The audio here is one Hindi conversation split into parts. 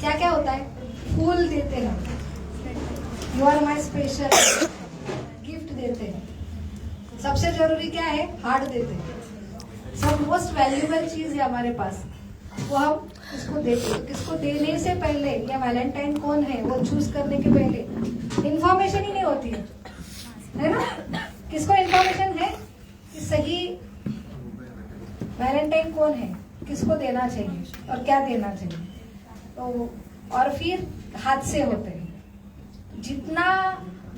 क्या क्या होता है? फूल देते हैं, you are my special, gift देते हैं। सबसे जरूरी क्या है? हार्ट देते हैं। सब मोस्ट वैल्यूएबल चीज है हमारे पास, वो हम इसको देते हैं। किसको देने से पहले या वैलेंटाइन कौन है वो चूज करने के पहले इंफॉर्मेशन ही नहीं होती है ना? किसको इंफॉर्मेशन है कि सही वैलेंटाइन कौन है, किसको देना चाहिए और क्या देना चाहिए। तो और फिर हादसे होते हैं। जितना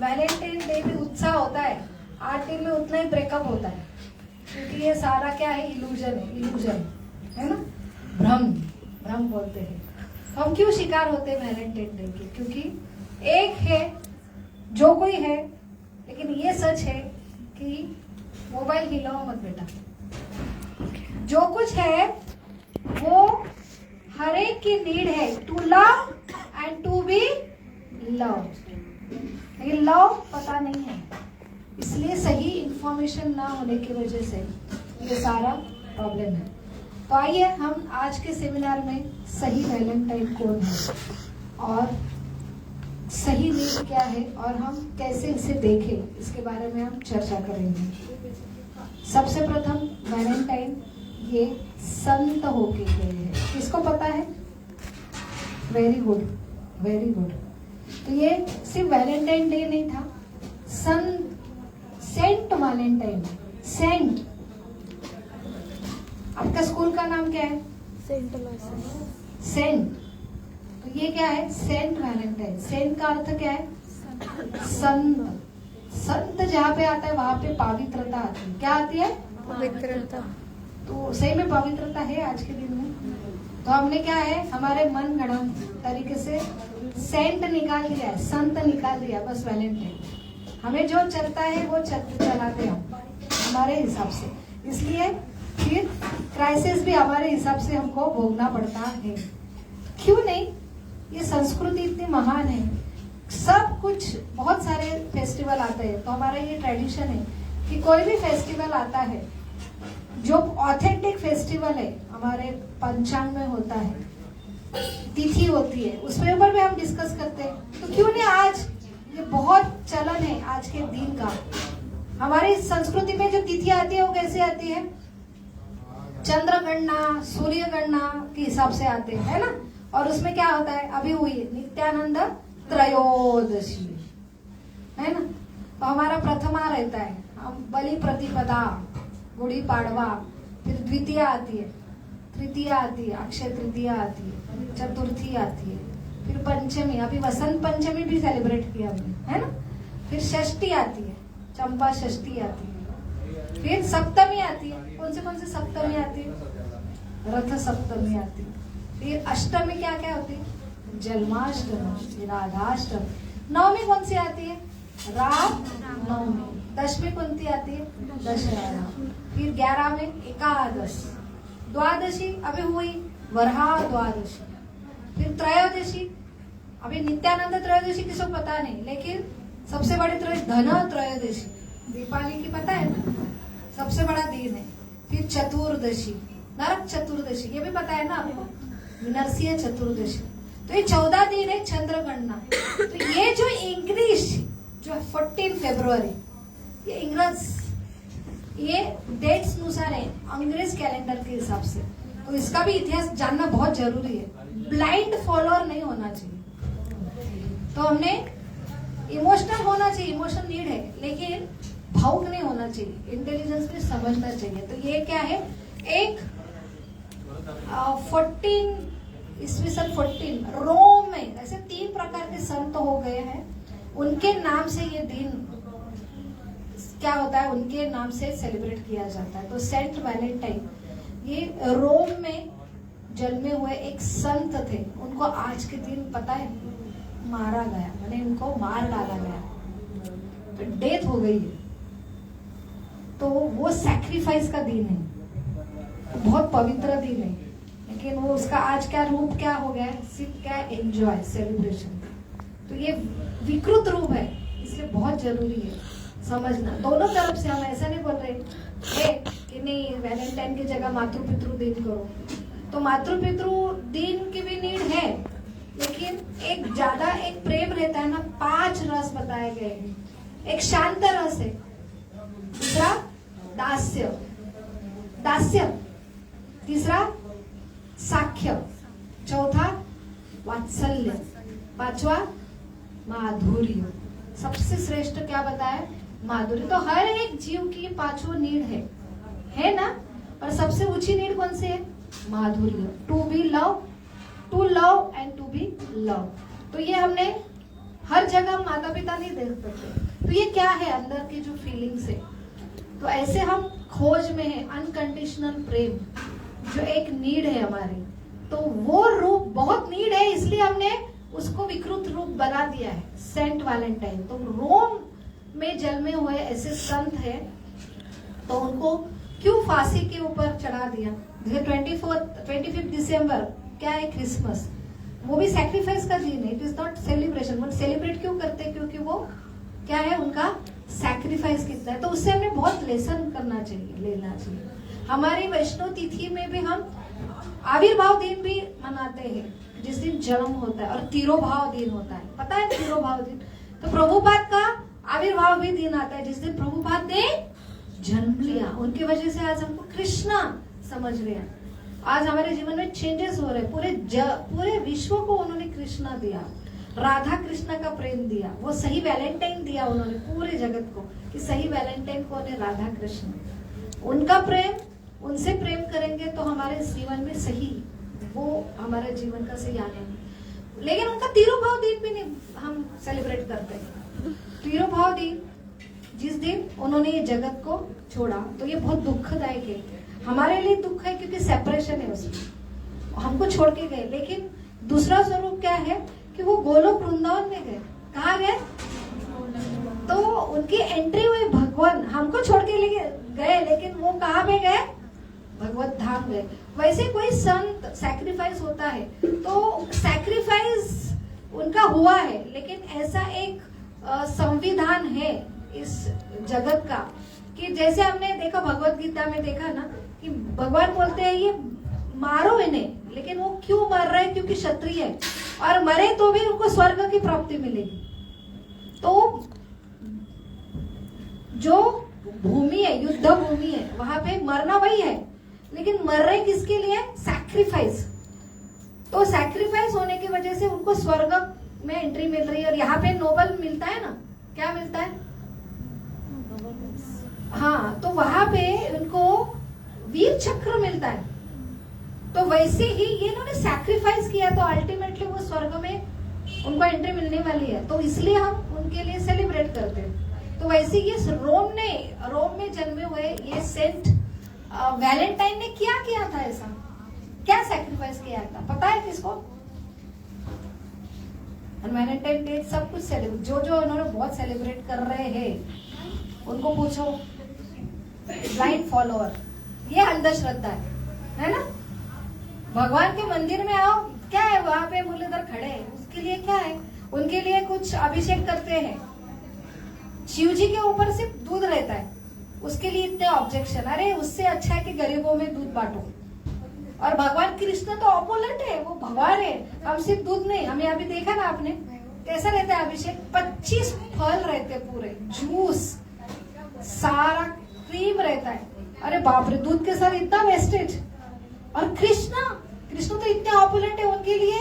वैलेंटाइन डे में उत्साह होता है, 8 दिन में उतना ही ब्रेकअप होता है, क्योंकि ये सारा क्या है? इल्यूजन है, इल्यूजन है ना, भ्रम, भ्रम बोलते हैं। हम क्यों शिकार होते हैं वैलेंटाइन डे के? क्योंकि एक है जो कोई है, लेकिन ये सच है कि मोबाइल हिलाओ मत बेटा। जो कुछ है वो हर एक की नीड है, to love and to be love. लेकिन लव पता नहीं है, इसलिए सही इंफॉर्मेशन ना होने की वजह से ये सारा प्रॉब्लम है। तो आइए हम आज के सेमिनार में सही वैलेंटाइन कौन है और सही नीड क्या है और हम कैसे इसे देखें, इसके बारे में हम चर्चा करेंगे। सबसे प्रथम वैलेंटाइन ये संत होके गए हैं, किसको पता है? Very good, very good. तो ये सिर्फ वैलेंटाइन डे नहीं था, सेंट वैलेंटाइन, सेंट। आपका स्कूल का नाम क्या है? सेंट मैसेज। सेंट। तो ये क्या है? Saint Valentine. सेंट का अर्थ क्या है? संत। संत जहाँ पे आता है वहां पे पवित्रता आती है। क्या आती है? पवित्रता। तो सही में पवित्रता है आज के दिन में। तो हमने क्या है, हमारे मन गणन तरीके से सेंट निकाल दिया है, संत निकाल दिया, बस वैलेंटाइन। हमें जो चलता है वो चलाते हम हमारे हिसाब से, इसलिए फिर क्राइसिस भी हमारे हिसाब से हमको भोगना पड़ता है। क्यों नहीं? ये संस्कृति इतनी महान है, सब कुछ, बहुत सारे फेस्टिवल आते हैं। तो हमारा ये ट्रेडिशन है कि कोई भी फेस्टिवल आता है, जो ऑथेंटिक फेस्टिवल है हमारे पंचांग में होता है, तिथि होती है, उसके ऊपर भी हम डिस्कस करते हैं। तो क्यों नहीं आज ये बहुत चलन है आज के दिन का। हमारी संस्कृति में जो तिथि आती है वो कैसे आती है? चंद्र गणना, सूर्य गणना के हिसाब से आते हैं, है ना? और उसमें क्या होता है? अभी हुई नित्यानंद त्रयोदशी, है ना? तो हमारा प्रथमा रहता है, हम बलि प्रतिपदा, गुड़ी पाड़वा, फिर द्वितीया आती है, तृतीया आती है, अक्षय तृतीया आती है, चतुर्थी आती है, फिर पंचमी, अभी वसंत पंचमी भी सेलिब्रेट किया हमने, है ना? फिर षष्ठी आती है, चंपा षष्ठी आती है, फिर सप्तमी आती है। कौन से सप्तमी आती है? रथ सप्तमी आती है। फिर अष्टमी क्या क्या होती है? जन्माष्टमी, राधाष्टमी। नवमी कौन सी आती है? राम नवमी। दशमी कौन सी आती है? दशहरा। फिर 11 में एकादश। द्वादशी अभी हुई वरहा द्वादशी। फिर त्रयोदशी, अभी नित्यानंद त्रयोदशी किसको पता नहीं, लेकिन सबसे बड़ी त्रयोदशी धन त्रयोदशी, दीपावली की पता है ना, सबसे बड़ा दिन है। फिर चतुर्दशी, नरक चतुर्दशी, ये भी पता है ना आपको, नरसिंह चतुर्दशी। तो ये 14 दिन है चंद्र गणना। तो ये जो इंग्लिश जो 14 फरवरी, ये इंग्रज, ये डेट्स अनुसार है अंग्रेज कैलेंडर के हिसाब से। तो इसका भी इतिहास जानना बहुत जरूरी है, ब्लाइंड फॉलोअर नहीं होना चाहिए। तो हमने इमोशनल होना चाहिए, इमोशन नीड है, लेकिन भावुक नहीं होना चाहिए, इंटेलिजेंस भी समझना चाहिए। तो ये क्या है? एक 14 रोम में ऐसे 3 प्रकार के संत हो गए हैं, उनके नाम से ये दिन क्या होता है, उनके नाम से सेलिब्रेट किया जाता है। तो सेंट वैलेंटाइन ये रोम में जन्मे हुए एक संत थे, उनको आज के दिन पता है मारा गया, मैंने उनको मार डाला गया, तो डेथ हो गई है। तो वो सैक्रिफाइस का दिन है, बहुत पवित्र दिन है, लेकिन वो उसका आज क्या रूप क्या हो गया है? सिर्फ क्या? Enjoy, celebration. तो ये विकृत रूप है, इसलिए बहुत जरूरी है समझना दोनों तरफ से। हम ऐसा नहीं बोल रहे कि नहीं वैलेंटाइन की जगह मातृ पितृ दिन करो, तो मातृ पितृ दिन की भी नीड है, बताए गए हैं। एक शांत रस है, दूसरा दास्य, तीसरा साख्य, चौथा वात्सल्य, पांचवा माधुर्य। सबसे श्रेष्ठ क्या बताया? माधुर्य। तो हर एक जीव की पांचों नीड है ना? और सबसे ऊंची नीड कौन सी है? माधुर्य, to be love, to love and to be love. तो ये हमने हर जगह माता पिता नहीं देख सकते। तो ये क्या है? अंदर की जो फीलिंग्स है। तो ऐसे हम खोज में है अनकंडीशनल प्रेम, जो एक नीड है हमारी। तो वो रूप बहुत नीड है, इसलिए हमने उसको विकृत रूप बना दिया है, सेंट वैलेंटाइन। तो रोम में जन्मे हुए ऐसे संत है, तो उनको क्यों फांसी के ऊपर चढ़ा दिया? 25 दिसंबर क्या है? क्रिसमस। वो भी सैक्रिफाइस का दिन है, it is not celebration. But celebrate क्यों करते हैं? क्योंकि वो क्या है, उनका सैक्रिफाइस कितना है। तो उससे हमें बहुत लेसन करना चाहिए, लेना चाहिए। हमारी वैष्णव तिथि में भी हम आविर्भाव दिन भी मनाते हैं, जिस दिन जन्म होता है, और तिरोभाव दिन होता है। पता है तिरोभाव दिन? तो प्रभुपाद का आविर्भाव भी दिन आता है, जिस दिन प्रभुपाद ने जन्म लिया। उनकी वजह से आज हमको कृष्णा समझ रहे हैं। आज हमारे जीवन में चेंजेस हो रहे हैं। पूरे विश्व को उन्होंने कृष्णा दिया, राधा कृष्णा का प्रेम दिया। वो सही वैलेंटाइन दिया उन्होंने पूरे जगत को, कि सही वैलेंटाइन कौन है? राधा कृष्ण। उनका प्रेम, उनसे प्रेम करेंगे तो हमारे जीवन में सही, वो हमारे जीवन का सही आनंद। लेकिन उनका तिरुभाव दिन भी नहीं हम सेलिब्रेट करते। तिरुभाव दिन, जिस दिन उन्होंने ये जगत को छोड़ा, तो ये बहुत दुखदायक है। हमारे लिए दुख है क्योंकि सेपरेशन है उसमें, हमको छोड़ के गए। लेकिन दूसरा स्वरूप क्या है कि वो गोलोक वृंदावन में गए। कहा गए? तो उनकी एंट्री हुई, भगवान हमको छोड़ के गए, लेकिन वो कहाँ पे गए? भगवत धाम गए। वैसे कोई संत सैक्रिफाइस होता है, तो सैक्रिफाइस उनका हुआ है, लेकिन ऐसा एक संविधान है इस जगत का, कि जैसे हमने देखा भगवत गीता में देखा ना, कि भगवान बोलते हैं ये मारो इन्हें, लेकिन वो क्यों मर रहे हैं? क्योंकि क्षत्रिय है, और मरे तो भी उनको स्वर्ग की प्राप्ति मिलेगी। तो जो भूमि है, युद्ध भूमि है, वहां पे मरना वही है, लेकिन मर रहे किसके लिए? सैक्रिफाइस। तो सैक्रिफाइस होने की वजह से उनको स्वर्ग में एंट्री मिल रही है। और यहाँ पे नोबल मिलता है ना, क्या मिलता है? हाँ, तो वहां पे उनको वीर चक्र मिलता है। तो वैसे ही ये इन्होंने सैक्रिफाइस किया, तो अल्टीमेटली वो स्वर्ग में उनको एंट्री मिलने वाली है। तो इसलिए हम उनके लिए सेलिब्रेट करते हैं। तो वैसे ये रोम में जन्मे हुए ये सेंट वैलेंटाइन ने क्या किया था? ऐसा क्या सैक्रिफाइस किया था? पता है किसको? वैलेंटाइन डे सब कुछ सेलिब्रेट, जो उन्होंने बहुत सेलिब्रेट कर रहे हैं, उनको पूछो। ब्लाइंड फॉलोअर, ये अंधश्रद्धा है ना? भगवान के मंदिर में आओ, क्या है वहां पे? मुरलीधर खड़े हैं, उसके लिए क्या है? उनके लिए कुछ अभिषेक करते हैं। शिव जी के ऊपर सिर्फ दूध रहता है, उसके लिए इतने ऑब्जेक्शन। अरे उससे अच्छा है कि गरीबों में दूध बांटो। और भगवान कृष्ण तो ऑपोजिट है, वो भगवान है। हम सिर्फ दूध नहीं, हमें अभी देखा ना आपने कैसा रहता है अभिषेक? 25 फल रहते, पूरे जूस, सारा क्रीम रहता है। अरे बाप रे, दूध के साथ इतना वेस्टेज। और कृष्ण तो इतने ऑपोजिट है, उनके लिए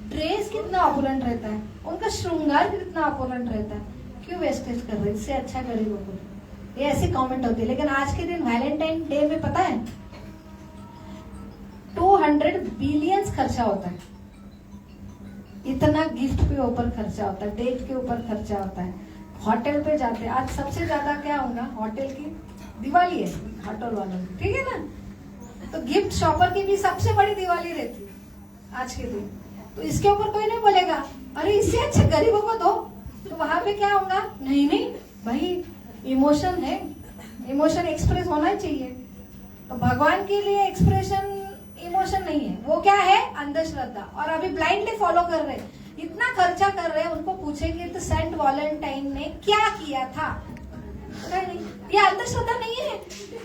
ड्रेस कितना ऑपोजिट रहता है, उनका श्रृंगार कितना ऑपोजिट रहता है। क्यों वेस्टेज कर रहे? इससे अच्छा गरीबों को। ये ऐसी कमेंट होती है। लेकिन आज के दिन वैलेंटाइन डे में पता है 200 बिलियंस खर्चा होता है। इतना गिफ्ट के ऊपर खर्चा होता है, डेट के ऊपर खर्चा होता है, होटल पे जाते हैं। आज सबसे ज्यादा क्या होगा? होटल की दिवाली है होटल वालों की, ठीक है ना? तो गिफ्ट शॉपर की भी सबसे बड़ी दिवाली रहती है आज के दिन। तो इसके ऊपर कोई नहीं बोलेगा अरे इससे अच्छा गरीबों को दो। तो वहां पे क्या होगा? नहीं भाई, इमोशन है, इमोशन एक्सप्रेस होना ही चाहिए। तो भगवान के लिए एक्सप्रेशन इमोशन नहीं है, वो क्या है? अंधश्रद्धा। और अभी ब्लाइंडली फॉलो कर रहे हैं, इतना खर्चा कर रहे हैं। उनको पूछेंगे तो सेंट वैलेंटाइन ने क्या किया था? नहीं, ये अंधश्रद्धा नहीं है,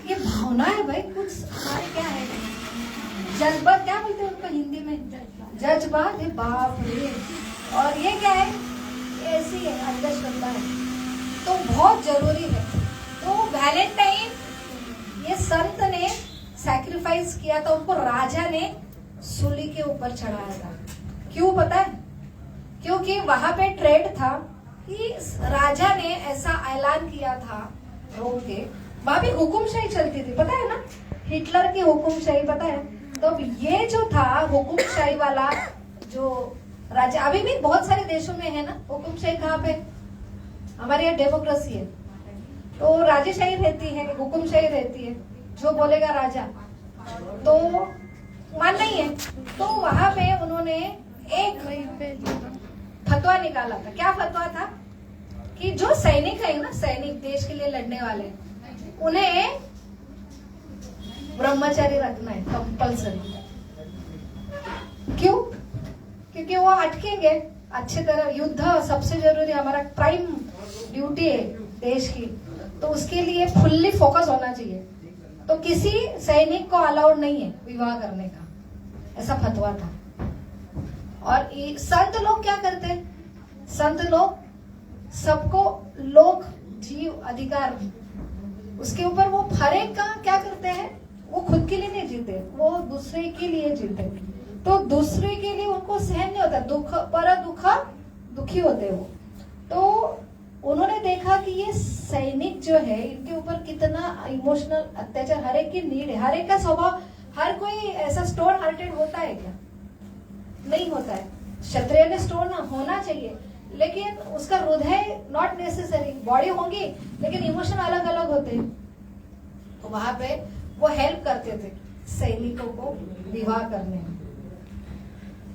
ये भावना है भाई। कुछ हमारे क्या है, जज्बा, क्या बोलते हैं उनको हिंदी में? जज्बा। बाप रे। और ये क्या है? ऐसी है अंधश्रद्धा है, तो बहुत जरूरी है। तो वैलेंटाइन ये संत ने सैक्रिफाइस किया था, उनको राजा ने सूली के ऊपर चढ़ाया था। क्यों पता है? क्योंकि वहां पे ट्रेड था कि राजा ने ऐसा ऐलान किया था रोम के, वहां भी हुकुमशाही चलती थी, पता है ना, हिटलर की हुकुमशाही, पता है। तो ये जो था हुकुमशाही वाला जो राजा, अभी भी बहुत सारे देशों में है ना हुकुमशाही। कहाँ पे? हमारे यहाँ डेमोक्रेसी है, तो राजेशाही रहती है, हुकुमशाही रहती है, जो बोलेगा राजा तो मानना ही है। तो वहां पे उन्होंने एक फतवा निकाला था। क्या फतवा था? कि जो सैनिक है ना, सैनिक देश के लिए लड़ने वाले, उन्हें ब्रह्मचारी रखना है कंपल्सरी। क्यों? क्योंकि वो अटकेंगे अच्छे तरह। युद्ध सबसे जरूरी, हमारा प्राइम ड्यूटी है देश की, तो उसके लिए फुल्ली फोकस होना चाहिए। तो किसी सैनिक को अलाउड नहीं है विवाह करने का, ऐसा फतवा था। और संत लोग क्या करते? संत लोग सबको लोक जीव अधिकार, उसके ऊपर वो हर एक का क्या करते हैं, वो खुद के लिए नहीं जीते, वो दूसरे के लिए जीते। तो दूसरे के लिए उनको सहन नहीं होता, दुख पर दुखी होते वो। तो उन्होंने देखा कि ये सैनिक जो है, इनके ऊपर कितना इमोशनल अत्याचार, हर एक की नीड है, हर एक का स्वभाव, हर कोई ऐसा स्टोन हार्टेड होता है क्या? नहीं होता है। क्षत्रिय ने स्टोन होना चाहिए, लेकिन उसका हृदय नॉट नेसेसरी, बॉडी होंगी लेकिन इमोशन अलग अलग होते हैं। तो वहां पे वो हेल्प करते थे सैनिकों को विवाह करने में।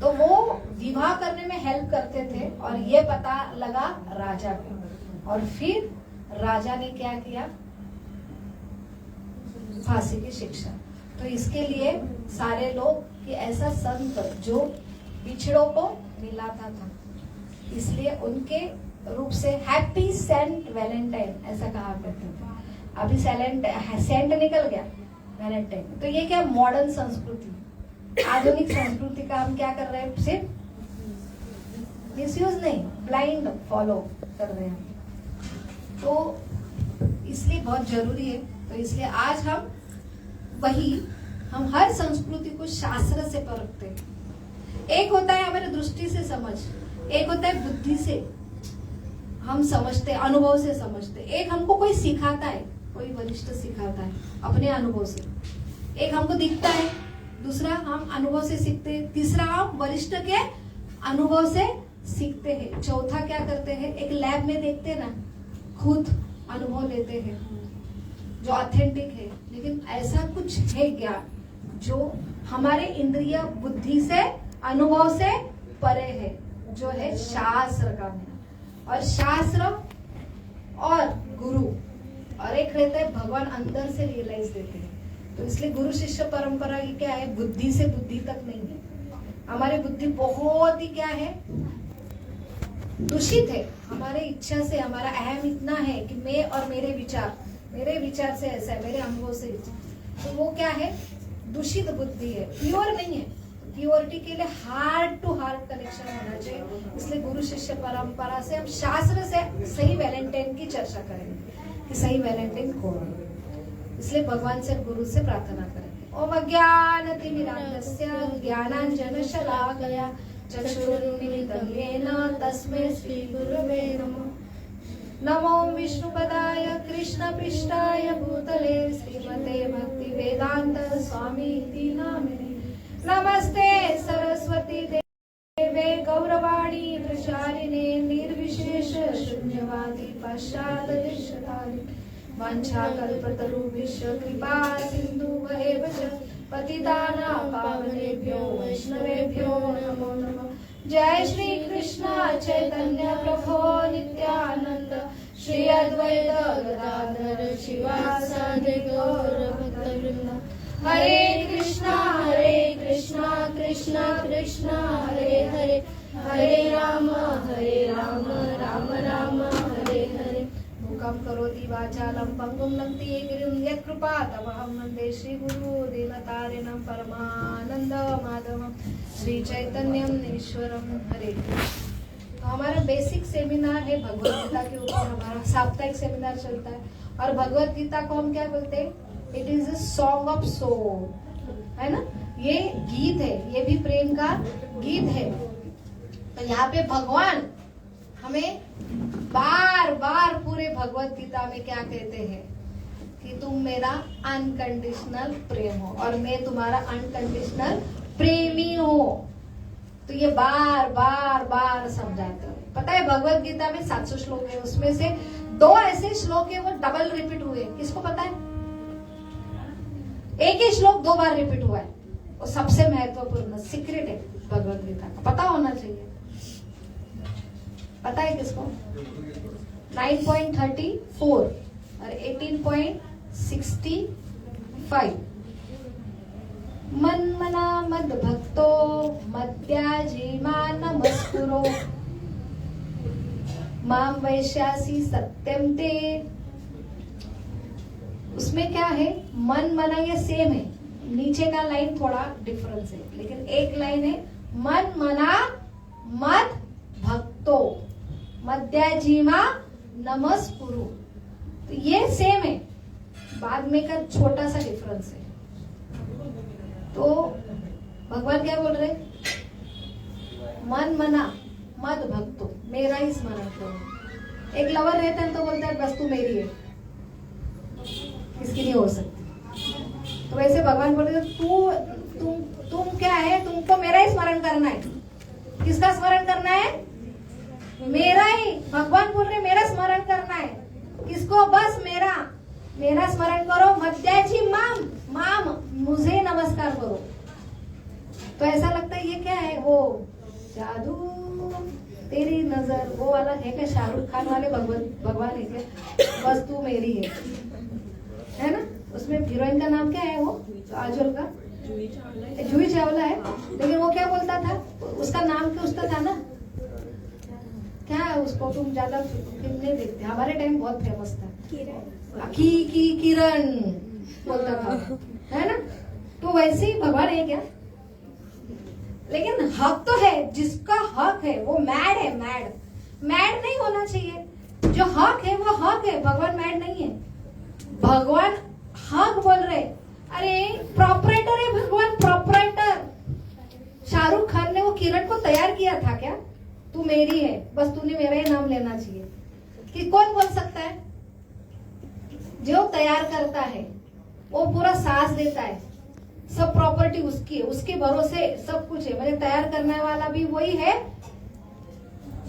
तो वो विवाह करने में हेल्प करते थे, और ये पता लगा राजा को, और फिर राजा ने क्या किया? फांसी की शिक्षा। तो इसके लिए सारे लोग कि ऐसा संत जो बिछड़ों को मिलाता था, इसलिए उनके रूप से हैप्पी सेंट वैलेंटाइन ऐसा कहा करते थे। अभी सेंट निकल गया वैलेंटाइन। तो ये क्या मॉडर्न संस्कृति, आधुनिक संस्कृति का हम क्या कर रहे हैं? सिर्फ मिसयूज नहीं, ब्लाइंड फॉलो कर रहे हैं। तो इसलिए बहुत जरूरी है। तो इसलिए आज हम हर संस्कृति को शास्त्र से परखते हैं। एक होता है हमारे दृष्टि से समझ, एक होता है बुद्धि से हम समझते, अनुभव से समझते। एक हमको कोई सिखाता है, कोई वरिष्ठ सिखाता है अपने अनुभव से। एक हमको दिखता है, दूसरा हम अनुभव से सीखते हैं, तीसरा हम वरिष्ठ के अनुभव से सीखते हैं, चौथा क्या करते हैं? एक लैब में देखते हैं ना, खुद अनुभव लेते हैं जो ऑथेंटिक है। लेकिन ऐसा कुछ है ज्ञान जो हमारे इंद्रिय बुद्धि से, अनुभव से परे है, जो है शास्त्र का ज्ञान। और शास्त्र और गुरु, और एक रहता है भगवान अंदर से रियलाइज देते हैं। तो इसलिए गुरु शिष्य परंपरा की क्या है? बुद्धि से बुद्धि तक नहीं है। हमारी बुद्धि बहुत ही क्या है? दूषित है। हमारे इच्छा से, हमारा अहम इतना है कि मैं और मेरे विचार से ऐसा है, मेरे अनुभव से। तो वो क्या है? दूषित बुद्धि है, प्योर नहीं है। प्योरिटी के लिए हार्ट टू हार्ट कनेक्शन होना चाहिए। इसलिए गुरु शिष्य परंपरा से हम शास्त्र से सही वैलेंटाइन की चर्चा करेंगे कि सही वैलेंटाइन कौन है। इसलिए भगवान से, गुरु से प्रार्थना करेंगे। ओम अज्ञानतिमिरान्धस्य ज्ञानाञ्जनशलाकया चक्षुरुन्मीलितं येन तस्मै श्रीगुरवे नमः। नमो विष्णुपदाय कृष्णपृष्ठाय भूतले श्रीमते भक्तिवेदांत स्वामीति नामिने। नमस्ते सरस्वती देवे गौरवाणी प्रचारिणे निर्विशेष शून्यवादी पाश्चात्यदेशतारिणे। वाञ्छाकल्पतरुभ्यश्च कृपा सिन्धुभ्येव च पतितानां पावनेभ्यो वैष्णवेभ्यो नमो नमः। जय श्री कृष्ण चैतन्य प्रभो नित्यानंद, श्री अद्वैत गदाधर शिवासादि गौर भक्तवृंद। हरे कृष्णा कृष्णा कृष्णा हरे हरे, हरे राम राम राम हरे हरे। मूकं करोति वाचालं पंगुं लंघयते गिरिं यत्कृपातमहं वन्दे श्रीगुरु दीनतारिणं परमानन्दमाधवं श्रीचैतन्यं ईश्वरं। हरे तो हमारा बेसिक सेमिनार है भगवत गीता के ऊपर, हमारा साप्ताहिक सेमिनार चलता है। और भगवत गीता को हम क्या बोलते हैं? It is a song of soul, है ना? ये गीत है, ये भी प्रेम का गीत है। तो यहाँ पे भगवान हमें बार बार पूरे भगवत गीता में क्या कहते हैं कि तुम मेरा अनकंडीशनल प्रेम हो और मैं तुम्हारा अनकंडीशनल प्रेमी हो। तो ये बार बार बार समझाते हैं। पता है भगवत गीता में 700 श्लोक है, उसमें से 2 ऐसे श्लोक है वो डबल रिपीट हुए। किसको पता है? एक ही श्लोक 2 बार रिपीट हुआ है, वो सबसे महत्वपूर्ण सीक्रेट है भगवत गीता का, पता होना चाहिए। पता है किसको? 9.34 और 18.65 मन मना मद भक्तो मद्याजी मा नमस्कुरो माम वैश्यासी सत्यम ते। उसमें क्या है? मन मना ये सेम है, नीचे का लाइन थोड़ा डिफरेंस है, लेकिन एक लाइन है मन मना मद भक्तो मद्याजीमा नमस्कुरु। तो ये सेम है, बाद में का छोटा सा डिफरेंस है। तो भगवान क्या बोल रहे? मन मना मद भक्तो, मेरा ही स्मरण करो। एक लवर रहता है तो बोलता है बस तू मेरी है, किसकी नहीं हो सकती। तो वैसे भगवान बोल रहे तुम क्या है? तुमको मेरा ही स्मरण करना है। किसका स्मरण करना है? मेरा ही। भगवान बोल रहे मेरा स्मरण करना है। किसको? बस मेरा स्मरण करो। मध्याजी माम, मुझे नमस्कार करो। तो ऐसा लगता है ये क्या है? वो जादू तेरी नजर, वो वाला है क्या? शाहरुख खान वाले भगवान है क्या? बस तू मेरी है ना? उसमें हीरोइन का नाम क्या है? वो आजल का जूही चावला है, लेकिन वो क्या बोलता था? उसका नाम क्या उसका था ना, क्या है उसको? तुम ज्यादा फिल्म नहीं देखते, हमारे टाइम बहुत फेमस था, किरण बोलता था, है ना? तो वैसे ही भगवान है क्या? लेकिन हक तो है, जिसका हक है वो मैड है। मैड नहीं होना चाहिए। जो हक है वो हक है, भगवान मैड नहीं है। भगवान हक बोल रहे। अरे प्रोपराइटर है भगवान, प्रोपराइटर। शाहरुख खान ने वो किरण को तैयार किया था क्या? तू मेरी है, बस तूने मेरा ही नाम लेना चाहिए। कि कौन बोल सकता है? जो तैयार करता है वो पूरा साथ देता है, सब प्रॉपर्टी उसकी है, उसके भरोसे सब कुछ है। मतलब तैयार करने वाला भी वही है,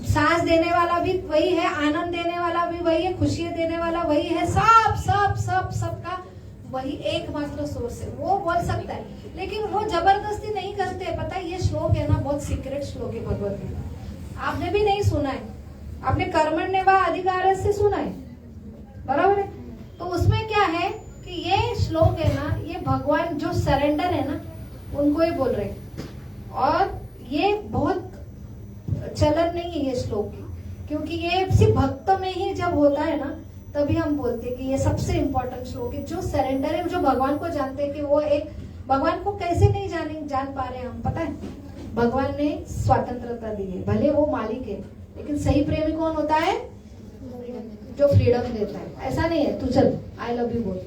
सांस देने वाला भी वही है, आनंद देने वाला भी वही है, खुशियां देने वाला वही है। सबका वही एकमात्र सोर्स है। वो बोल सकता है, लेकिन वो जबरदस्ती नहीं करते। पता है ये श्लोक है ना, बहुत सीक्रेट श्लोक है भगवत गीता। आपने भी नहीं सुना है, आपने कर्मण्येवा अधिकारस्य सुना है, बराबर है? तो उसमें क्या है कि ये श्लोक है ना, ये भगवान जो सरेंडर है ना उनको ही बोल रहे। और ये बहुत चलन नहीं है ये श्लोक की, क्योंकि ये सिर्फ भक्तों में ही जब होता है ना तभी हम बोलते हैं कि ये सबसे इंपॉर्टेंट श्लोक है। जो सरेंडर है, जो भगवान को जानते हैं कि वो एक भगवान को कैसे नहीं जान पा रहे हम, पता है? भगवान ने स्वतंत्रता दी है, भले वो मालिक है, लेकिन सही प्रेमी कौन होता है? जो फ्रीडम देता है। ऐसा नहीं है तू चल आई लव यू बोल।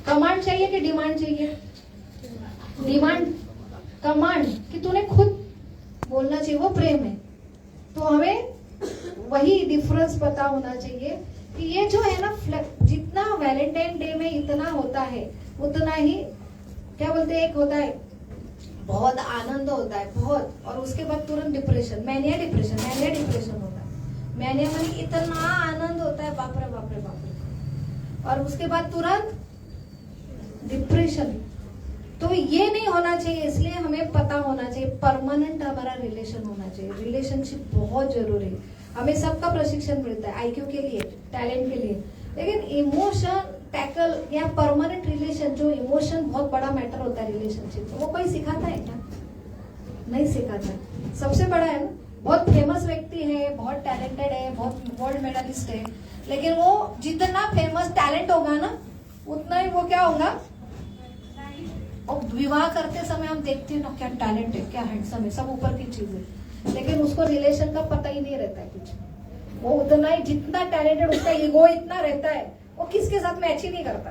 कमांड चाहिए कि डिमांड चाहिए? डिमांड, कमांड कि तूने खुद बोलना चाहिए, वो प्रेम है। तो हमें वही डिफरेंस पता होना चाहिए कि ये जो है ना, जितना वैलेंटाइन डे में इतना होता है उतना ही क्या बोलते हैं, एक होता है बहुत आनंद होता है बहुत, और उसके बाद तुरंत डिप्रेशन, मैनिया डिप्रेशन होता है। मैनिया में इतना आनंद होता है, बाप रे बाप रे बाप रे, और उसके बाद तुरंत डिप्रेशन। तो ये नहीं होना चाहिए, इसलिए हमें पता होना चाहिए, परमानेंट हमारा रिलेशन होना चाहिए। रिलेशनशिप बहुत जरूरी है। हमें सबका प्रशिक्षण मिलता है, आईक्यू के लिए, टैलेंट के लिए, लेकिन इमोशन टैकल या परमानेंट रिलेशन, जो इमोशन बहुत बड़ा मैटर होता है रिलेशनशिप, वो कोई सिखाता है क्या? नहीं सिखाता है। सबसे बड़ा है ना, बहुत फेमस व्यक्ति है, बहुत टैलेंटेड है, बहुत गोल्ड मेडलिस्ट है, लेकिन वो जितना फेमस टैलेंट होगा ना उतना ही वो क्या होगा, और विवाह करते समय हम देखते हैं ना क्या टैलेंट है, क्या हैंडसम है, सब ऊपर की चीज है, लेकिन उसको रिलेशन का पता ही नहीं रहता है कुछ। वो उतना ही जितना टैलेंटेड, उसका ईगो इतना रहता है, वो किसके साथ मैच ही नहीं करता।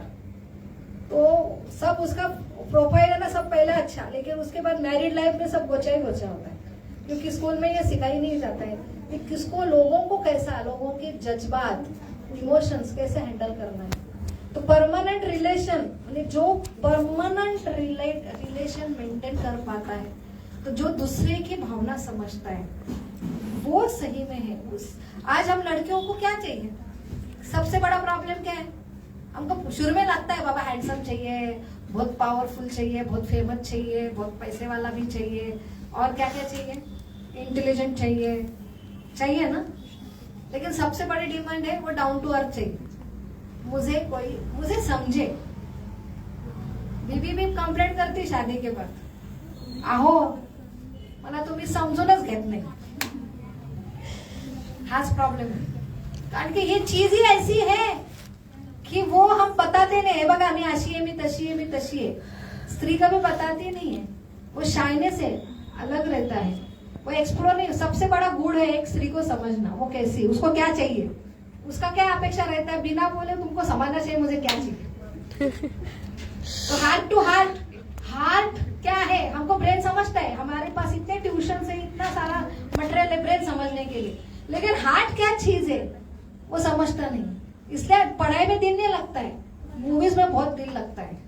तो सब उसका प्रोफाइल है ना सब पहले अच्छा, लेकिन उसके बाद मैरिड लाइफ में सब गोचा ही गोचा होता है, क्योंकि स्कूल में ये सिखाई नहीं जाता है कि किसको, लोगों को कैसा, लोगों के जज्बात, इमोशंस कैसे हैंडल करना है। तो परमानेंट रिलेशन, जो परमानेंट रिलेशन मेंटेन कर पाता है, तो जो दूसरे की भावना समझता है, वो सही में है। आज हम लड़कियों को क्या चाहिए, सबसे बड़ा प्रॉब्लम क्या है, हमको शुरू में लगता है बाबा हैंडसम चाहिए, बहुत पावरफुल चाहिए, बहुत फेमस चाहिए, बहुत पैसे वाला भी चाहिए, और क्या क्या चाहिए, इंटेलिजेंट चाहिए ना। लेकिन सबसे बड़ी डिमांड है वो डाउन टू अर्थ चाहिए, मुझे समझे। बीबी भी कंप्लेंट करती शादी के बाद, आहो मला तुम्ही समजूनच घेत नाही, हाच प्रॉब्लेम है। कारण की ही चीज ही ऐसी है कि वो हम बताते नहीं है, बघा मी अशी आहे, मी तशी आहे, मी तशी आहे, स्त्री कभी बताती नहीं है, वो शाइनेस है, अलग रहता है, वो एक्सप्लोर नहीं। सबसे बड़ा गुण है एक स्त्री को समझना, वो कैसी, उसको क्या चाहिए, उसका क्या अपेक्षा रहता है, बिना बोले तुमको समझना चाहिए मुझे क्या चाहिए। तो हार्ट टू हार्ट क्या है, हमको ब्रेन समझता है, हमारे पास इतने ट्यूशन से इतना सारा मटेरियल है ब्रेन समझने के लिए, लेकिन हार्ट क्या चीज है वो समझता नहीं, इसलिए पढ़ाई में दिल नहीं लगता है, मूवीज में बहुत दिल लगता है।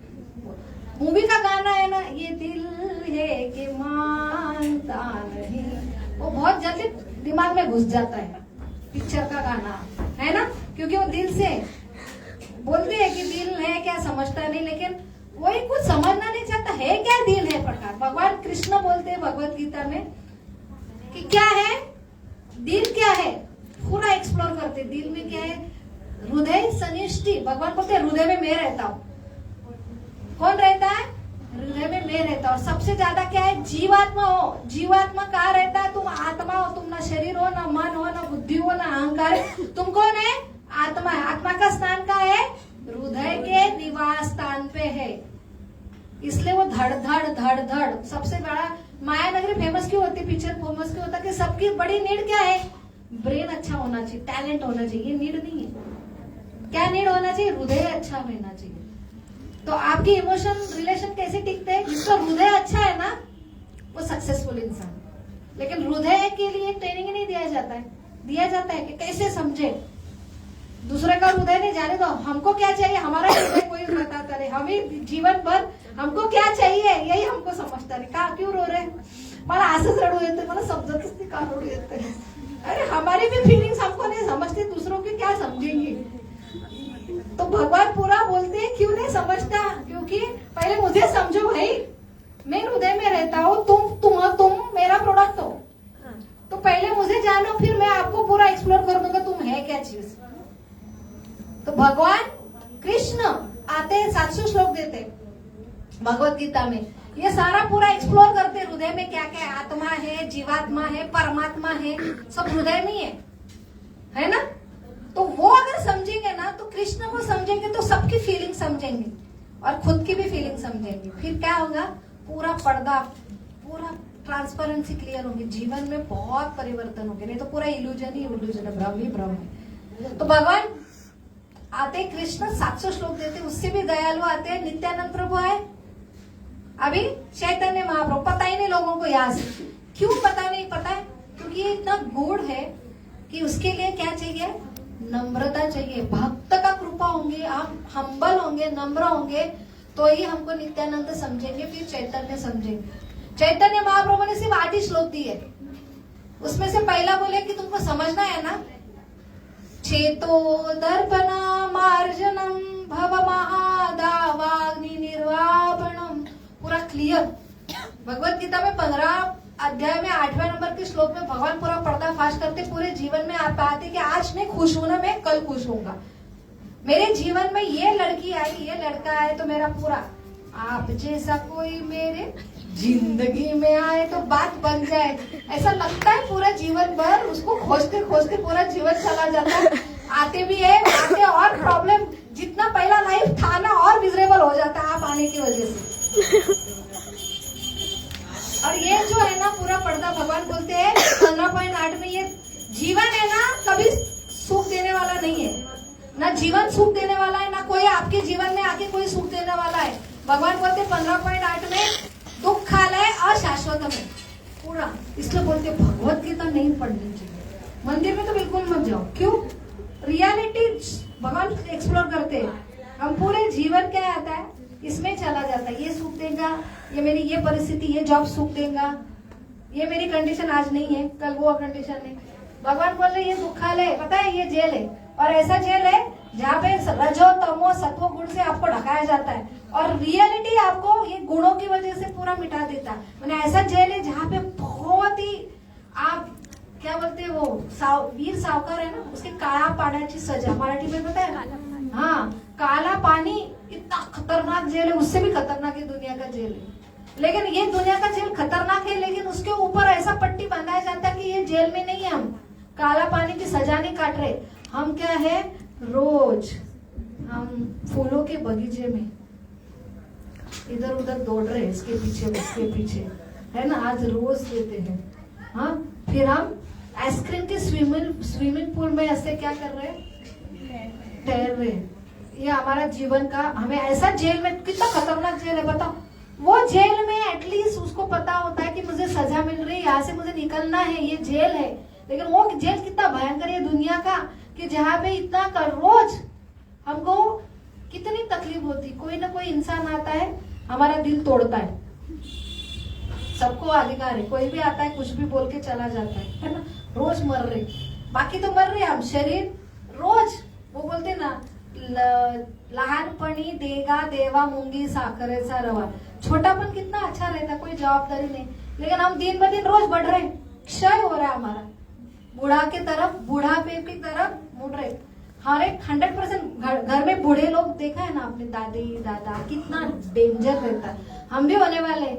मूवी का गाना है ना, ये दिल है कि मानता नहीं, वो बहुत जल्दी दिमाग में घुस जाता है, पिक्चर का गाना है ना, क्योंकि वो दिल से बोलते हैं कि दिल है क्या, समझता नहीं, लेकिन वही कुछ समझना नहीं चाहता है क्या दिल है प्रकार। भगवान कृष्ण बोलते हैं भगवत गीता में कि क्या है दिल, क्या है, पूरा एक्सप्लोर करते, दिल में क्या है, हृदय सनिष्ठि, भगवान बोलते हैं हृदय में मैं रहता हूँ। कौन रहता है, हृदय में मैं रहता हूँ। सबसे ज्यादा क्या है, जीवात्मा हो, जीवात्मा कहाँ रहता है, तुम आत्मा हो, तुम ना शरीर हो, ना मन हो, ना बुद्धि हो, ना अहंकार है, तुम कौन है, आत्मा है। आत्मा का स्थान कहाँ है, हृदय के निवास स्थान पे है, इसलिए वो धड़ धड़ धड़ धड़। सबसे बड़ा माया नगरी फेमस क्यों होती, पिक्चर फेमस क्यों होता, कि सबकी बड़ी नीड क्या है, ब्रेन अच्छा होना चाहिए, टैलेंट होना चाहिए, ये नीड नहीं है। क्या नीड होना चाहिए, हृदय अच्छा होना चाहिए। तो आपकी इमोशन रिलेशन कैसे टिकते हैं, जिसका हृदय अच्छा है ना वो सक्सेसफुल इंसान। लेकिन हृदय के लिए ट्रेनिंग नहीं दिया जाता है कि कैसे समझे, दूसरे का हृदय नहीं जाने दो, हमको क्या चाहिए, हमारा हृदय कोई बताता नहीं, हमें जीवन भर हमको क्या चाहिए यही हमको समझता नहीं। का क्यों रो रहे, मला असंच रडू येते, मला समजतच नाही का रडू येते। अरे हमारी भी फीलिंग्स हमको नहीं समझते, दूसरों की क्या समझेंगे। तो भगवान पूरा बोलते हैं क्यों नहीं समझता, क्योंकि पहले मुझे समझो भाई, मैं हृदय में रहता हूँ, तुम मेरा प्रोडक्ट हो, तो पहले मुझे जानो, फिर मैं आपको पूरा एक्सप्लोर कर दूंगा तुम है क्या चीज। तो भगवान कृष्ण आते हैं, 700 श्लोक देते भगवत गीता में, ये सारा पूरा एक्सप्लोर करते हृदय में क्या क्या आत्मा है, जीवात्मा है, परमात्मा है, सब हृदय में है ना। तो वो अगर समझेंगे ना, तो कृष्ण को समझेंगे तो सबकी फीलिंग समझेंगे और खुद की भी फीलिंग समझेंगे, फिर क्या होगा, पूरा पर्दा, पूरा ट्रांसपेरेंसी क्लियर होगी, जीवन में बहुत परिवर्तन होंगे, नहीं तो पूरा इल्यूजन ही इल्यूजन है, भ्रम ही भ्रम है। तो भगवान आते कृष्ण 700 श्लोक देते, उससे भी दयालु आते हैं, नित्यानंद प्रभु आए, अभी चैतन्य महाप्रभु, पता ही नहीं लोगों को याद से, क्यों पता नहीं, पता है क्योंकि ये इतना गूढ़ है कि उसके लिए क्या चाहिए, नम्रता चाहिए, भक्त का कृपा होंगे, हम हम्बल होंगे, नम्र होंगे, तो ही हमको नित्यानंद समझेंगे, फिर चैतन्य समझेंगे। चैतन्य महाप्रभु ने सिर्फ 8 श्लोक दिए, उसमें से पहला बोले कि तुमको समझना है ना, चेतो दर्पणा मार्जनम भव महादावाग्नि निर्वापणम, पूरा क्लियर। भगवत गीता में 15 अध्याय में 8वें नंबर के श्लोक में भगवान पूरा पर्दाफाश करते, पूरे जीवन में आप पाते कि आज मैं खुश हूं ना, मैं कल खुश होऊंगा, मेरे जीवन में ये लड़की आई, ये लड़का आए तो मेरा पूरा, आप जैसा कोई मेरे जिंदगी में आए तो बात बन जाए, ऐसा लगता है पूरा जीवन भर उसको खोजते खोजते पूरा जीवन चला जाता है। आते भी है, आते और प्रॉब्लम, जितना पहला लाइफ था ना और मिजरेबल हो जाता है आप आने की वजह से। और ये जो है ना पूरा पर्दा, भगवान बोलते हैं 15.8 में, ये जीवन है ना कभी सुख देने वाला नहीं है, ना जीवन सुख देने वाला है, ना कोई आपके जीवन में आके कोई सुख देने वाला है। भगवान बोलते 15.8 में दुख कालय अशाश्वत में पूरा, इसलिए बोलते भगवत गीता नहीं पढ़नी चाहिए, मंदिर में तो बिल्कुल मत जाओ। क्यों? रियलिटी भगवान एक्सप्लोर करते हैं, हम पूरे जीवन क्या आता है इसमें चला जाता है, ये सुख देगा, ये मेरी ये परिस्थिति, ये जॉब सुख देगा, ये मेरी कंडीशन आज नहीं है कल वो कंडीशन है। भगवान बोल रहे ये दुखालय, पता है ये जेल है, और ऐसा जेल है जहाँ पे रजो तमो सत्व गुण से आपको ढकाया जाता है, और रियलिटी आपको ये गुणों की वजह से पूरा मिटा देता है। मैंने ऐसा जेल है जहाँ पे बहुत ही आप क्या बोलते हैं वो वीर सावकार है ना, उसके काळा पाण्याची सजा मराठी में पता है, हाँ काला पानी, इतना खतरनाक जेल है, उससे भी खतरनाक है दुनिया का जेल है। लेकिन ये दुनिया का जेल खतरनाक है, लेकिन उसके ऊपर ऐसा पट्टी बांधा जाता है कि ये जेल में नहीं है, हम काला पानी की सजा नहीं काट रहे, हम क्या है रोज हम फूलों के बगीचे में इधर उधर दौड़ रहे हैं, इसके पीछे उसके पीछे है ना, आज रोज देते हैं। हाँ फिर हम आइसक्रीम के स्विमिंग पूल में ऐसे क्या कर रहे हैं, तैर रहे हैं। ये हमारा जीवन का, हमें ऐसा जेल में, कितना खतरनाक जेल है बताओ, वो जेल में एटलीस्ट उसको पता होता है कि मुझे सजा मिल रही है, यहाँ से मुझे निकलना है, ये जेल है। लेकिन वो जेल कितना भयंकर है दुनिया का, कि जहाँ पे इतना कर रोज हमको कितनी तकलीफ होती, कोई ना कोई इंसान आता है हमारा दिल तोड़ता है, सबको अधिकार है, कोई भी आता है कुछ भी बोल के चला जाता है ना, रोज मर रहे, बाकी तो मर रहे हम, शरीर रोज वो बोलते ना लहानपणी देगा देवा मुंगी साखरेचा रवा, छोटापन कितना अच्छा रहता, कोई जवाबदारी नहीं, लेकिन हम दिन ब दिन रोज बढ़ रहे, क्षय हो रहा है हमारा, बुढ़ापे की तरफ मुड़ रहे। हर एक 100% घर में बूढ़े लोग देखा है ना आपने, दादी दादा, कितना डेंजर रहता है, हम भी होने वाले,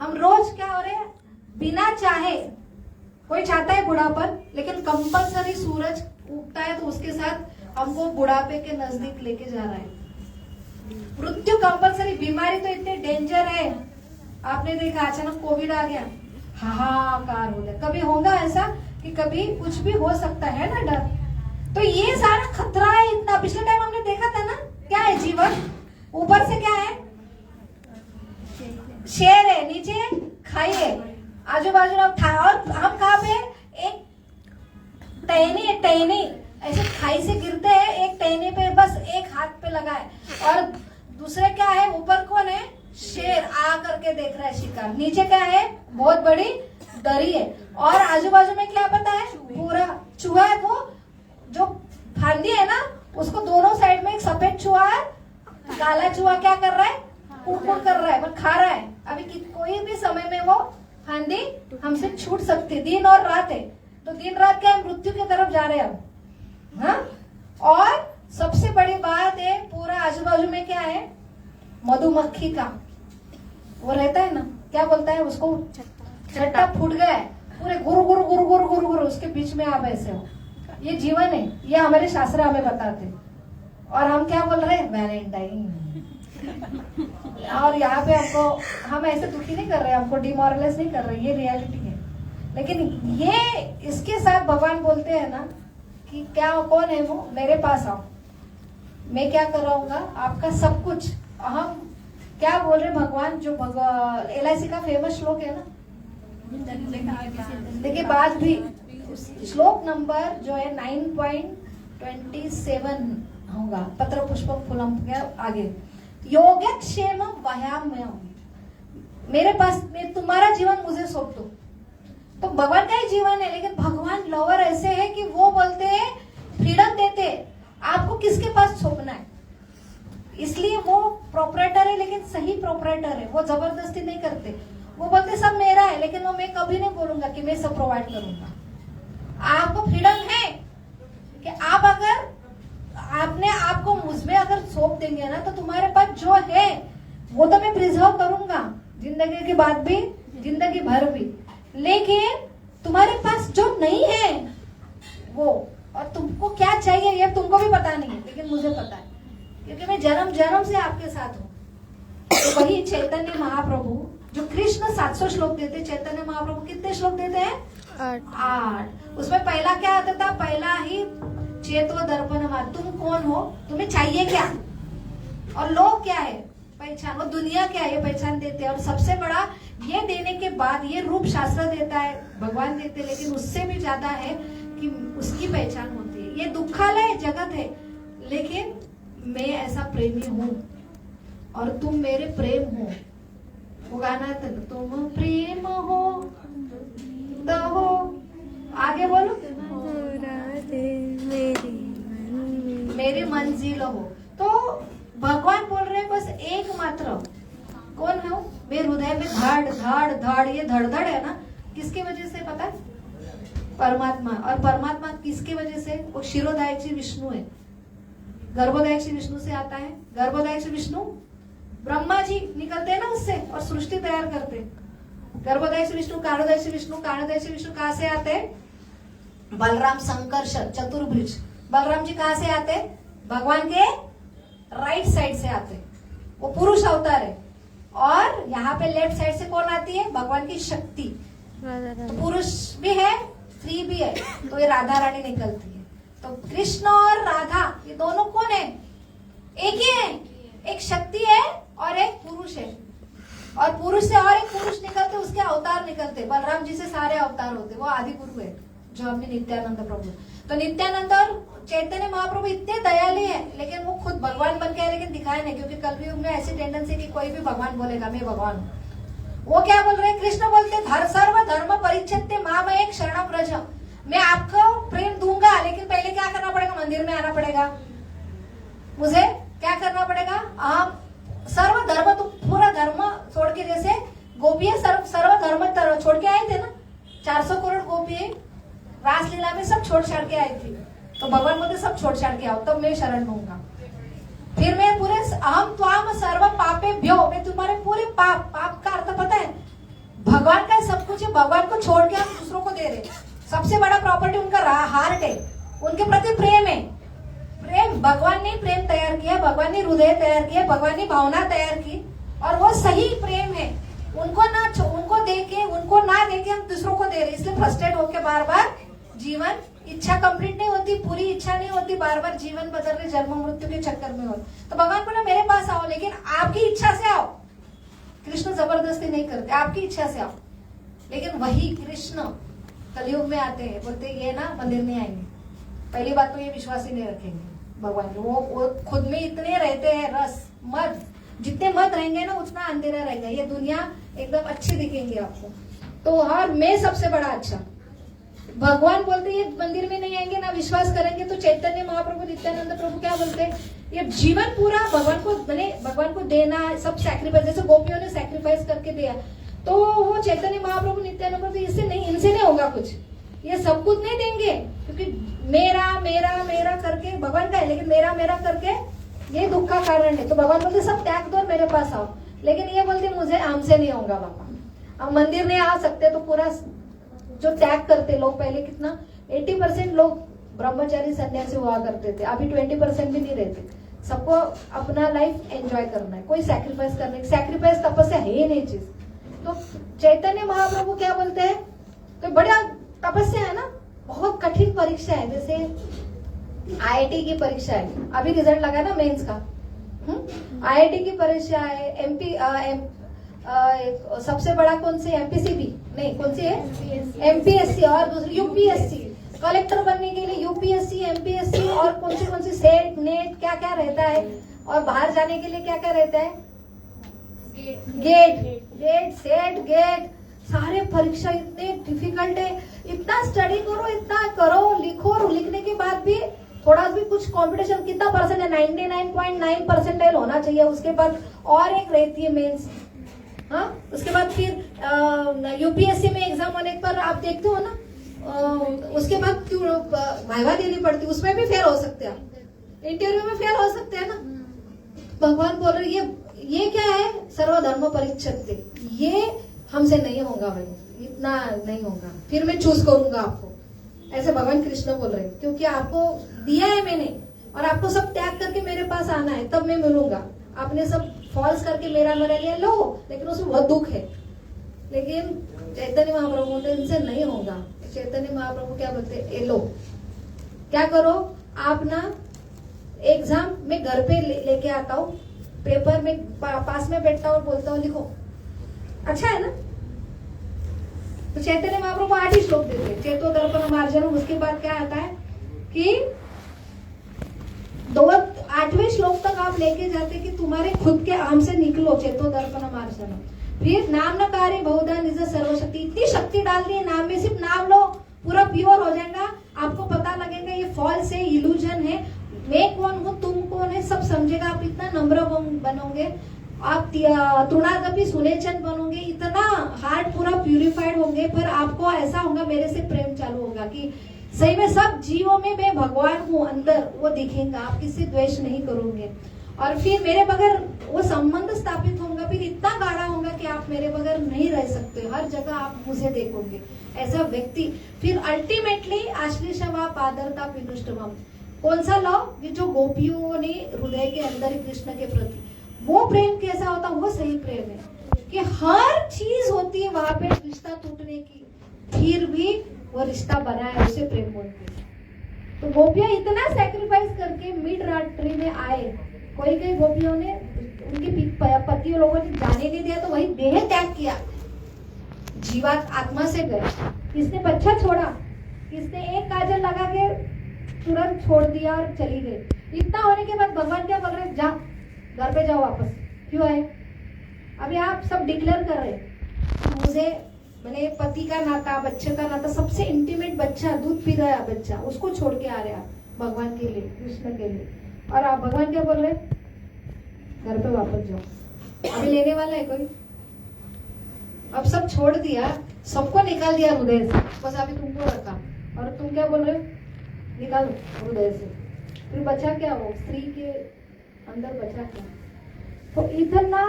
हम रोज क्या हो रहे हैं बिना चाहे, कोई चाहता है बुढ़ापन, लेकिन कंपलसरी सूरज उगता है तो उसके साथ हमको बुढ़ापे के नजदीक लेके जा रहा है। मृत्यु कंपलसरी, बीमारी तो इतने डेंजर है, आपने देखा अचानक कोविड आ गया, हाहाकार हो गया, कभी होगा ऐसा कि कभी कुछ भी हो सकता है ना, डर, तो ये सारा खतरा है इतना। पिछले टाइम हमने देखा था ना, क्या है जीवन, ऊपर से क्या है शेर है, नीचे खाई है, आजू बाजू और हम कहाँ पे, एक टहनी ऐसे खाई से गिरते हैं, एक टहनी पे बस एक हाथ पे लगा है, और दूसरे क्या है, ऊपर कौन है, शेर आ करके देख रहा है शिकार, नीचे क्या है, बहुत बड़ी दरी है, और आजू बाजू में क्या पता है, पूरा चूहा है, वो जो फांदी है ना उसको दोनों साइड में एक सफेद चूहा है, काला चूहा क्या कर रहा है, कुड़ कर रहा है, वो खा रहा है। अभी कोई भी समय में वो फांदी हमसे छूट सकती है, दिन और रात है, तो दिन रात क्या है, मृत्यु की तरफ जा रहे हैं हम। हाँ, और सबसे बड़ी बात है, पूरा आजू बाजू में क्या है, मधुमक्खी का वो रहता है ना, क्या बोलता है उसको, छट्टा फूट गया है, पूरे गुरु गुरु गुरु गुरु गुरु गुरु उसके बीच में आप ऐसे हो, ये जीवन है, ये हमारे शास्त्र हमें बताते हैं। और हम क्या बोल रहे हैं, वैलेंटाइन, और यहाँ पे हमको, हम ऐसे दुखी नहीं कर रहे, हमको डिमोरलाइज नहीं कर रहे, ये रियलिटी है। लेकिन ये इसके साथ भगवान बोलते हैं ना कि क्या कौन है वो, मेरे पास आओ, मैं क्या कराऊंगा आपका सब कुछ। हम क्या बोल रहे भगवान, जो LIC का फेमस श्लोक है ना, देखिए बाद भी श्लोक नंबर जो है 9.27 होगा, पत्र पुष्पम फूलम के आगे, योगक्षेम वह्याम्यहम्, मेरे पास तुम्हारा जीवन मुझे सौंप दो। तो भगवान का ही जीवन है, लेकिन भगवान लवर ऐसे है कि वो बोलते हैं, फ्रीडम देते, आपको किसके पास सौंपना है, इसलिए वो प्रोपराइटर है, लेकिन सही प्रोपराइटर है, वो जबरदस्ती नहीं करते, वो बोलते सब मेरा है, लेकिन वो मैं कभी नहीं बोलूंगा कि मैं सब प्रोवाइड करूंगा। आपको फ्रीडम है कि आप अगर आपने आपको मुझमें अगर सौंप देंगे ना, तो तुम्हारे पास जो है वो तो मैं प्रिजर्व करूंगा जिंदगी के बाद भी, जिंदगी भर भी, लेकिन तुम्हारे पास जो नहीं है वो, और तुमको क्या चाहिए ये तुमको भी पता नहीं है, लेकिन मुझे पता है, क्योंकि मैं जन्म जन्म से आपके साथ हूँ। तो वही चैतन्य चैतन्य महाप्रभु कितने श्लोक देते हैं? 8। उसमें पहला क्या आता था? पहला ही चेतो दर्पण मार, तुम कौन हो, तुम्हें चाहिए क्या, और लोग क्या है पहचान, और दुनिया क्या है ये पहचान देते हैं। और सबसे बड़ा ये देने के बाद ये रूप शास्त्र देता है, भगवान देते, लेकिन उससे भी ज्यादा है कि उसकी पहचान होती है। ये दुखालय जगत है, लेकिन मैं ऐसा प्रेमी हूँ और तुम मेरे प्रेम हो। वो गाना है ना, तुम प्रेम हो तो हो, आगे बोलो, मेरी मंजिल हो। तो भगवान बोल रहे हैं बस एकमात्र कौन है? मेरे हृदय में धड़ धड़ धड़, ये धड़धड़ है ना, किसकी वजह से पता है? परमात्मा। और परमात्मा किसकी वजह से? वो क्षीरोदायची विष्णु है, गर्भोदायची विष्णु से आता है। गर्भोदायची विष्णु ब्रह्मा जी निकलते हैं ना उससे, और सृष्टि तैयार करते हैं। गर्भोदायची विष्णु, कारोदायची विष्णु, कारोदायची विष्णु कहाँ से आते हैं? बलराम संकर्ष चतुर्भुज। बलराम जी कहाँ से आते हैं? भगवान के राइट साइड से आते हैं, वो पुरुष अवतार है। और यहाँ पे लेफ्ट साइड से कौन आती है? भगवान की शक्ति। तो पुरुष भी है, स्त्री भी है, तो ये राधा रानी निकलती है। तो कृष्ण और राधा ये दोनों कौन है? एक ही है, एक शक्ति है और एक पुरुष है। और पुरुष से और एक पुरुष निकलते, उसके अवतार निकलते। बलराम जी से सारे अवतार होते, वो आदि गुरु है जो हमने नित्यानंद प्रभु। तो नित्यानंद और चैतन्य महाप्रभु इतने दयालु है, लेकिन वो खुद भगवान बन के, लेकिन दिखाए नहीं, क्योंकि कलयुग में ऐसी टेंडेंसी कि कोई भी भगवान बोलेगा मैं भगवान हूँ। वो क्या बोल रहे हैं? कृष्ण बोलते सर्व धर्म परिच्छेद्य माम एक शरणम व्रज, मैं आपको प्रेम दूंगा, लेकिन पहले क्या करना पड़ेगा? मंदिर में आना पड़ेगा, मुझे क्या करना पड़ेगा? आप सर्व धर्म, तो पूरा धर्म छोड़ के, जैसे गोपियां सर्व धर्म छोड़ के आए थे ना, 400 करोड़ गोपियां रासलीला में सब छोड़ छाड़ के आई थी। तो भगवान बोलते सब छोड़ छाड़ के आओ, तब मैं शरण लूंगा। फिर मैं पूरे अहम त्वाम सर्व पापे भ्यो, मैं तुम्हारे पूरे पाप का अर्थ पता है? भगवान का सब कुछ है, भगवान को छोड़ के हम दूसरों को दे रहे। सबसे बड़ा प्रॉपर्टी उनका हार्ट है, उनके प्रति प्रेम है। प्रेम भगवान ने प्रेम तैयार किया, भगवान ने हृदय तैयार किया, भगवान ने भावना तैयार की, और वो सही प्रेम है। उनको देके, उनको ना देके हम दूसरों को दे रहे, इसलिए फ्रस्ट्रेट होके बार बार जीवन, इच्छा कंप्लीट नहीं होती, पूरी इच्छा नहीं होती, बार बार जीवन बदल रहे, जन्म मृत्यु के चक्कर में हो। तो भगवान बोले मेरे पास आओ, लेकिन आपकी इच्छा से आओ। कृष्ण जबरदस्ती नहीं करते, आपकी इच्छा से आओ। लेकिन वही कृष्ण कलयुग में आते हैं, बोलते ये ना मंदिर नहीं आएंगे। पहली बात तो ये विश्वास ही नहीं रखेंगे भगवान को, वो खुद में इतने रहते हैं रस मद, जितने मद रहेंगे ना उतना अंधेरा रहेगा, ये दुनिया एकदम अच्छी दिखेंगी आपको। तो हर मैं सबसे बड़ा अच्छा, भगवान बोलते ये मंदिर में नहीं आएंगे ना विश्वास करेंगे। तो चैतन्य महाप्रभु नित्यानंद प्रभु क्या बोलते हैं? ये जीवन पूरा भगवान को देना, सब सैक्रिफाइस, जैसे गोपियों ने सैक्रिफाइस करके दिया। तो वो चैतन्य महाप्रभु नित्यानंद प्रभु इनसे नहीं होगा कुछ, ये सब कुछ नहीं देंगे, क्योंकि मेरा मेरा मेरा करके भगवान का है, लेकिन मेरा मेरा करके ये दुख का कारण है। तो भगवान बोलते सब त्याग दो, मेरे पास आओ। लेकिन ये बोलते मुझे हमसे नहीं होगा बाबा, हम मंदिर नहीं आ सकते। तो पूरा जो त्याग करते लोग, पहले कितना 80% लोग ब्रह्मचारी सन्यासी हुआ करते थे, अभी 20% भी नहीं रहते। सबको अपना लाइफ एंजॉय करना है, कोई सैक्रिफाइस करने, सैक्रिफाइस तपस्या है ही नहीं चीज। तो चैतन्य महाप्रभु क्या बोलते हैं? तो बड़ा तपस्या है ना, बहुत कठिन परीक्षा है, जैसे IIT की परीक्षा है, अभी रिजल्ट लगा ना मेंस का। IIT की परीक्षा है, सबसे बड़ा कौन सी? MPCB नहीं, कौन सी है? MPSC, और दूसरी UPSC। कलेक्टर बनने के लिए UPSC, MPSC, और कौन सी सेट नेट क्या क्या रहता है, और बाहर जाने के लिए क्या क्या रहता है? गेट सेट गेट, सारे परीक्षा इतने डिफिकल्ट है। इतना स्टडी करो, इतना करो, लिखो, और लिखने के बाद भी थोड़ा भी कुछ कंपटीशन, कितना परसेंट है? 99.9% होना चाहिए। उसके बाद और एक रहती है मेंस, हाँ, उसके बाद फिर UPSC में एग्जाम होने पर आप देखते हो ना, उसके बाद वाइवा देनी पड़ती, उसमें भी फेल हो सकते हैं, इंटरव्यू में फेल हो सकते हैं ना। भगवान बोल रहे ये क्या है? सर्वधर्म परिच्छेद्य, ये हमसे नहीं होगा भाई, इतना नहीं होगा, फिर मैं चूज करूंगा आपको, ऐसे भगवान कृष्ण बोल रहे हैं। क्योंकि आपको दिया है मैंने, और आपको सब त्याग करके मेरे पास आना है, तब मैं मिलूंगा। आपने सब फॉल्स करके मेरा लिया लो, लेकिन उसमें बहुत दुख है। लेकिन चैतन्य महाप्रभु बोलते इनसे नहीं होगा। चैतन्य महाप्रभु क्या बोलते, ए लो क्या करो आप ना, एग्जाम में घर पे लेके आता हूँ, पेपर में पास में बैठता हूँ और बोलता हूँ लिखो, अच्छा है ना। तो चैतन्य महाप्रभु 8 ही श्लोक देते हैं, चेतो दर्पण मार्जनम। उसके बाद क्या आता है कि 8वें श्लोक तक आप लेके जाते कि तुम्हारे खुद के आम से निकलो, चेतो दर्पण मार्जनम। फिर नाम न कार्य बहुधा निज सर्वशक्ति, इतनी शक्ति डाल दी है नाम में, सिर्फ नाम लो पूरा प्योर हो जाएगा। आपको पता लगेगा ये फॉल्स है, इल्यूजन है, मैं कौन हूँ तुम कौन है सब समझेगा। आप इतना नम्र बनोगे, आप तृणादपि सुनेचन बनोगे, इतना हार्ट पूरा प्यूरिफाइड होंगे। पर आपको ऐसा होगा मेरे से प्रेम चालू होगा कि सही में सब जीवों में मैं भगवान हूँ अंदर, वो दिखेगा। आप किससे द्वेष नहीं करोगे और फिर मेरे बगैर वो संबंध स्थापित होगा, फिर इतना गाढ़ा होगा कि आप मेरे बगैर नहीं रह सकते, हर जगह आप मुझे देखोगे ऐसा व्यक्ति। फिर अल्टीमेटली आश्लेषा पादरता पिनुष्टवम, कौन सा लव, जो गोपियों ने हृदय के अंदर कृष्ण के प्रति, वो प्रेम कैसा होता, वो सही प्रेम है कि हर चीज होती है वहां पे रिश्ता टूटने की, फिर भी वो रिश्ता बना है, उसे प्रेम बोलते हैं। तो गोपियां इतना सैक्रिफाइस करके मिड रात्रि में आए, कोई कई गोपियों ने उनके पति लोगों ने जाने नहीं दिया तो वही देह त्याग किया, जीवात आत्मा से गए। किसने बच्चा छोड़ा, किसने एक काजल लगा के तुरंत छोड़ दिया और चली गई। इतना होने के बाद भगवान क्या बोल रहे, जा घर पे जाओ वापस। क्यों है, अभी आप सब डिक्लेयर कर रहे मुझे, मैंने पति का नाता, बच्चे का नाता, सबसे इंटीमेट बच्चा, दूध पी रहा बच्चा, उसको छोड़ के आ रहे आप भगवान के लिए, कृष्ण के लिए। और आप भगवान क्या बोल रहे, घर पे वापस जाओ। अभी लेने वाला है कोई, अब सब छोड़ दिया, सबको निकाल दिया हृदय से, बस अभी तुमको रखा। और तुम क्या बोल रहे, निकालो हृदय से, फिर बचा क्या, वो स्त्री के अंदर बचा क्या। तो इतना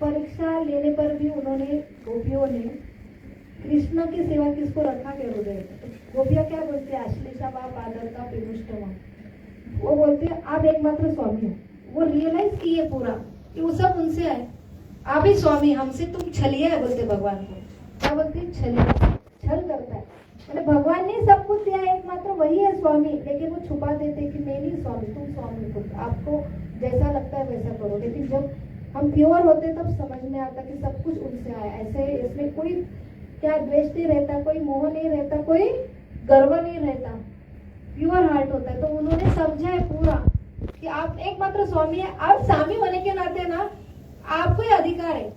परीक्षा लेने पर भी उन्होंने, गोपियों ने कृष्ण की सेवा किसको रखा के हृदय में। गोपियां क्या बोलते हैं, आश्लेषा पादरता पिनुष्टवम, वो बोलते हैं आप एकमात्र स्वामी हो। वो रियलाइज किए पूरा कि वो सब उनसे है, आप ही स्वामी, हमसे तुम छलिए है, बोलते भगवान को। क्या बोलते, छलिए, छल करता है, मतलब भगवान ने सब कुछ दिया, एकमात्र वही है स्वामी, लेकिन वो छुपा देते कि मैं नहीं स्वामी, तुम स्वामी खुद, आपको जैसा लगता है वैसा करो। लेकिन जब हम प्योर होते तब समझ में आता कि सब कुछ उनसे आया। ऐसे इसमें कोई क्या द्वेष नहीं रहता, कोई मोह नहीं रहता, कोई गर्व नहीं रहता, प्योर हार्ट होता है। तो उन्होंने समझा है पूरा कि आप एकमात्र स्वामी है। आप स्वामी होने के नाते ना आपको ही अधिकार है,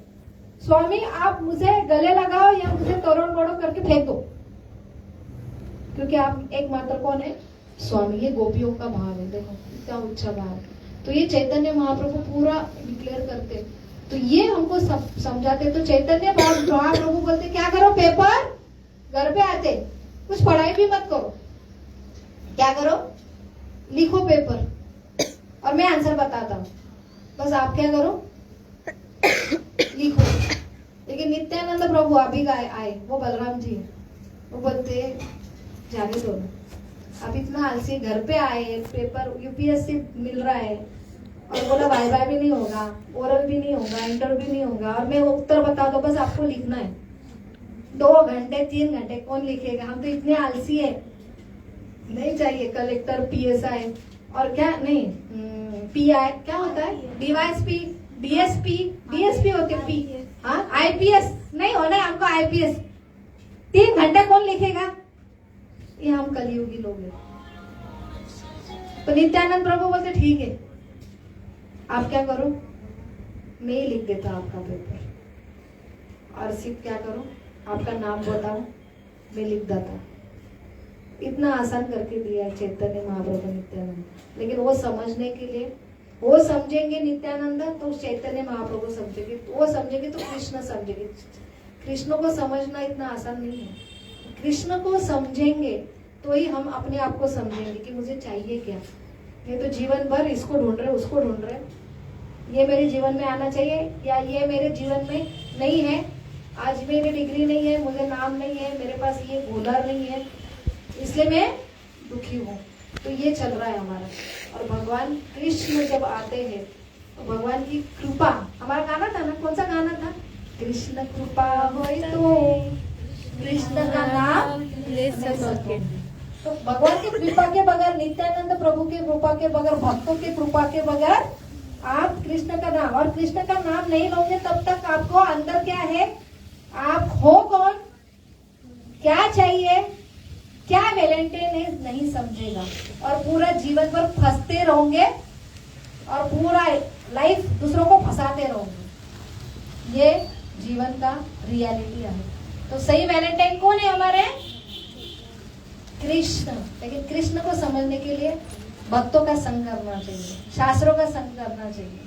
स्वामी आप मुझे गले लगाओ या मुझे तोड़ मोड़ो करके फेंक दो, क्योंकि आप एकमात्र कौन है, स्वामी। ये गोपियों का भाव है, देखो इतना ऊंचा भाव। तो ये चैतन्य महाप्रभु पूरा डिक्लेयर करते, तो ये हमको समझाते। तो चैतन्य महाप्रभु बोलते क्या करो, पेपर घर पे आते कुछ पढ़ाई भी मत करो, क्या करो, लिखो पेपर और मैं आंसर बताता हूँ, बस आप क्या करो, लिखो। लेकिन नित्यानंद प्रभु अभी आए, वो बलराम जी है, वो बोलते जाने दो ना, आप इतना आलसी, घर पे आए, पेपर यूपीएससी मिल रहा है और बोला वाइवा भी नहीं होगा, ओरल भी नहीं होगा, इंटरव्यू नहीं होगा और मैं उत्तर बता दो, बस आपको लिखना है। 2 घंटे 3 घंटे कौन लिखेगा, हम तो इतने आलसी है। नहीं चाहिए कलेक्टर, पीएसआई और क्या नहीं, पीआई क्या होता है, डीवाईएसपी, डीएसपी होते पी, हाँ आईपीएस नहीं होना है हमको, आईपीएस 3 घंटे कौन लिखेगा, ये हम कलियुगी लोग हैं। तो नित्यानंद प्रभु बोलते ठीक है, आप क्या करो, मैं ही लिख देता आपका पेपर और सिर्फ क्या करो, आपका नाम बताओ, मैं लिख देता। इतना आसान करके दिया है चैतन्य महाप्रभु नित्यानंद। लेकिन वो समझने के लिए, वो समझेंगे नित्यानंद तो चैतन्य महाप्रभु समझेंगे, वो समझेंगे तो कृष्ण समझेंगे। कृष्ण को समझना इतना आसान नहीं है, कृष्ण को समझेंगे तो ही हम अपने आप को समझेंगे कि मुझे चाहिए क्या। ये तो जीवन भर इसको ढूंढ रहे, उसको ढूंढ रहे, ये मेरे जीवन में आना चाहिए या ये मेरे जीवन में नहीं है, आज मेरी डिग्री नहीं है, मुझे नाम नहीं है, मेरे पास ये गोदार नहीं है, इसलिए मैं दुखी हूँ। तो ये चल रहा है हमारा। और भगवान कृष्ण जब आते हैं तो भगवान की कृपा, हमारा गाना था ना, कौन सा गाना था, कृष्ण कृपा होय तो सके। तो भगवान की कृपा के बगैर, नित्यानंद प्रभु की कृपा के बगैर, भक्तों की कृपा के बगैर आप कृष्ण का नाम, और कृष्ण का नाम नहीं लोगे तब तक आपको अंदर क्या है, आप हो कौन, क्या चाहिए, क्या वैलेंटाइन है नहीं समझेगा, और पूरा जीवन भर फंसते रहोगे और पूरा लाइफ दूसरों को फंसाते रहोगे। ये जीवन का रियलिटी है। तो सही वैलेंटाइन कौन है हमारे, कृष्ण। लेकिन कृष्ण को समझने के लिए भक्तों का संग करना चाहिए, शास्त्रों का संग करना चाहिए,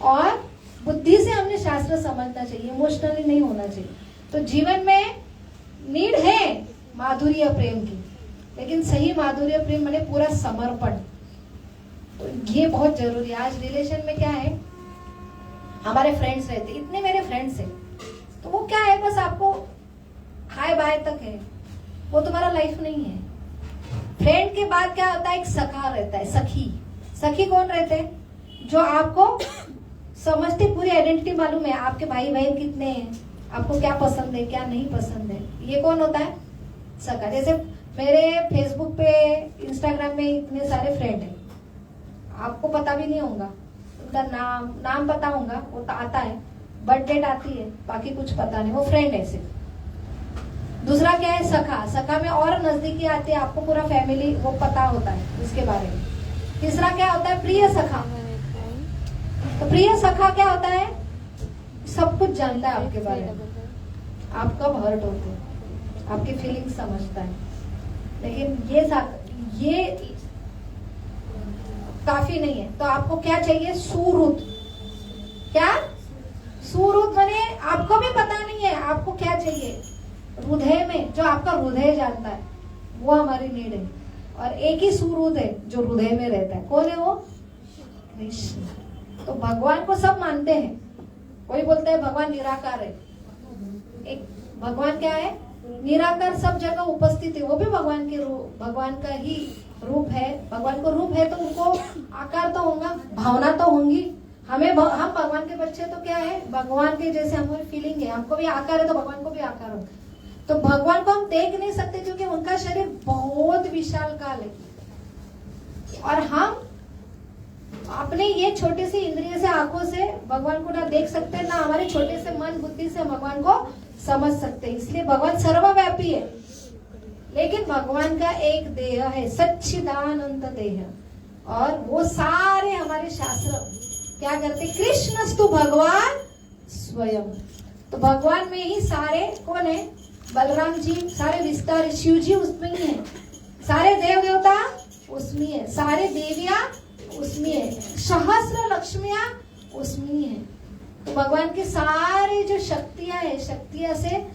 और बुद्धि से हमने शास्त्र समझना चाहिए, इमोशनली नहीं होना चाहिए। तो जीवन में नीड है माधुर्य प्रेम की, लेकिन सही माधुर्य प्रेम माने पूरा समर्पण। तो ये बहुत जरूरी है। आज रिलेशन में क्या है, हमारे फ्रेंड्स रहते, इतने मेरे फ्रेंड्स हैं, तो वो क्या है, बस आपको हाय बाय तक है, वो तुम्हारा लाइफ नहीं है। फ्रेंड के बाद क्या होता है, एक सखा रहता है, सखी। सखी कौन रहते हैं, जो आपको समझते, पूरी आइडेंटिटी मालूम है, आपके भाई बहन कितने हैं, आपको क्या पसंद है क्या नहीं पसंद है, ये कौन होता है, सखा। जैसे मेरे फेसबुक पे, इंस्टाग्राम में इतने सारे फ्रेंड हैं, आपको पता भी नहीं होगा उनका नाम पता होगा, वो तो आता है, बर्थ डेट आती है, बाकी कुछ पता नहीं, वो फ्रेंड है सिर्फ। दूसरा क्या है, सखा। सखा में और नजदीकी आती है, आपको पूरा फैमिली वो पता होता है उसके बारे में। तीसरा क्या होता है, प्रिय सखा। तो प्रिय सखा क्या होता है, सब कुछ जानता है आपके बारे में, आप कब हर्ट होते हैं, आपकी फीलिंग समझता है। लेकिन ये काफी नहीं है। तो आपको क्या चाहिए, सुहृद। क्या सुहृद माने आपको भी पता नहीं है आपको क्या चाहिए, हृदय में जो आपका हृदय जानता है, वो हमारी नीड है। और एक ही सुहृद है जो हृदय में रहता है, कौन है वो, कृष्ण। तो भगवान को सब मानते हैं, कोई बोलता है भगवान निराकार है, एक भगवान क्या है, निराकार, सब जगह उपस्थित है, वो भी भगवान के रूप, भगवान का ही रूप है। भगवान को रूप है तो उनको आकार तो होगा, भावना तो होंगी। हम भगवान के बच्चे तो क्या है, भगवान के जैसे हमें फीलिंग है, हमको भी आकार है तो भगवान को भी आकार होगा। तो भगवान को हम देख नहीं सकते क्योंकि उनका शरीर बहुत विशाल काल है, और हम अपने ये छोटे से इंद्रिय से, आंखों से भगवान को ना देख सकते, ना हमारे छोटे से मन बुद्धि से भगवान को समझ सकते। इसलिए भगवान सर्वव्यापी है, लेकिन भगवान का एक देह है, सच्चिदानंद देह, और वो सारे हमारे शास्त्र क्या करते, कृष्णस्तु भगवान स्वयं। तो भगवान में ही सारे कौन है, बलराम जी, सारे विस्तार, शिव जी उसमें ही है, सारे देव देवता उसमें है, सारे देवियां उसमें है, सहस्र लक्ष्मियां उसमें ही है। तो भगवान के सारे जो शक्तियां है, शक्तियां से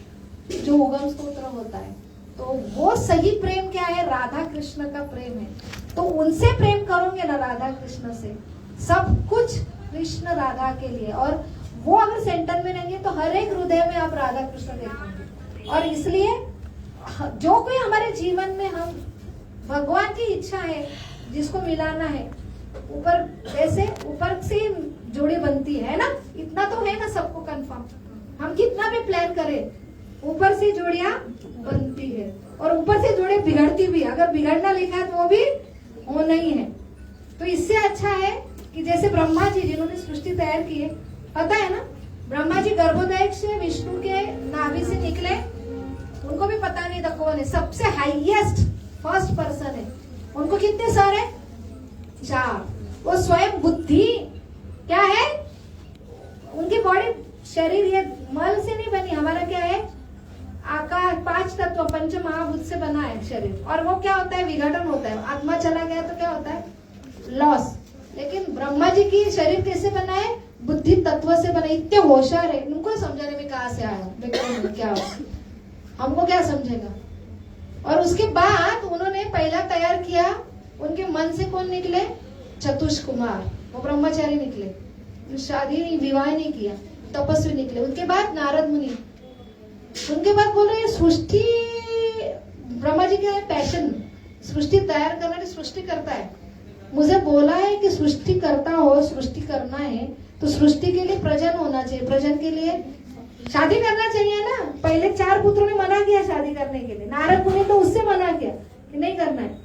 जो उगम स्तोत्र होता है, तो वो सही प्रेम क्या है, राधा कृष्ण का प्रेम है। तो उनसे प्रेम करोगे ना, राधा कृष्ण से, सब कुछ कृष्ण राधा के लिए, और वो अगर सेंटर में रहेंगे तो हर एक हृदय में आप राधा कृष्ण देखेंगे। और इसलिए जो कोई हमारे जीवन में, हम भगवान की इच्छा है जिसको मिलाना है, ऊपर वैसे ऊपर से जोड़ी बनती है ना, इतना तो है ना सबको कंफर्म, हम कितना भी प्लान करें, ऊपर से जोड़ियां बनती है, और ऊपर से जोड़े बिगड़ती भी, अगर बिगड़ना लिखा है तो वो भी होना ही है। तो इससे अच्छा है कि जैसे ब्रह्मा जी जिन्होंने सृष्टि तैयार की है, पता है ना, ब्रह्मा जी गर्भोदय से विष्णु के नाभि से निकले, उनको भी पता नहीं था कौन है, सबसे हाईएस्ट फर्स्ट पर्सन है, उनको कितने सारे, 4। वो स्वयं बुद्धि क्या है, उनकी बॉडी, शरीर ये मल से नहीं बनी, हमारा क्या है, आकाश, 5 तत्व, पंच महाभूत से बना है शरीर, और वो क्या होता है, विघटन होता है, आत्मा चला गया तो क्या होता है, लॉस। लेकिन ब्रह्मा जी की शरीर कैसे बना है, बुद्धि तत्व से बना, इतने होशियार है, उनको समझाने में कहाँ से आया, क्या हो, हमको क्या समझेगा। और उसके बाद उन्होंने पहला तैयार किया, उनके मन से कौन निकले, चतुष कुमार, वो ब्रह्मचारी निकले, शादी नहीं, विवाह नहीं किया, तपस्वी निकले। उनके बाद नारद मुनि, उनके बाद बोले सृष्टि, ब्रह्मा जी का पैशन, सृष्टि तैयार करना, सृष्टि करता है, मुझे बोला है कि सृष्टि करता हो, सृष्टि करना है तो सृष्टि के लिए प्रजन होना चाहिए, प्रजन के लिए शादी करना चाहिए ना। पहले 4 पुत्रों ने मना किया शादी करने के लिए, नारद मुनि तो उससे मना किया कि नहीं करना है।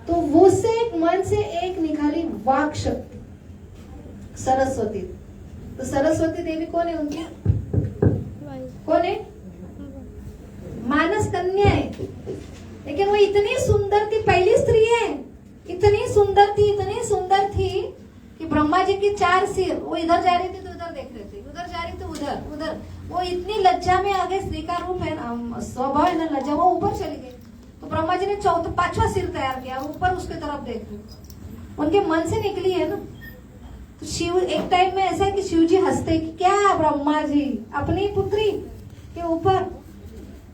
तो वो से एक मन से एक निकाली वाक शक्ति सरस्वती। तो सरस्वती देवी कौन है उनकी? कौन है? मानस कन्या है। लेकिन वो इतनी सुंदर थी, पहली स्त्री है, इतनी सुंदर थी कि ब्रह्मा जी की 4 सिर, वो इधर जा रही थी तो उधर देख रहे थे, उधर जा रही थी उधर। वो इतनी लज्जा में आ गए, स्त्री का रूप है ना, स्वभाव है ना लज्जा, वो ऊपर चली गई। तो ब्रह्मा जी ने 5वां सिर तैयार किया, ऊपर उसके तरफ देख रहे, उनके मन से निकली है ना। तो शिव एक टाइम में ऐसा है कि शिव जी हंसते कि क्या ब्रह्मा जी अपनी पुत्री के ऊपर,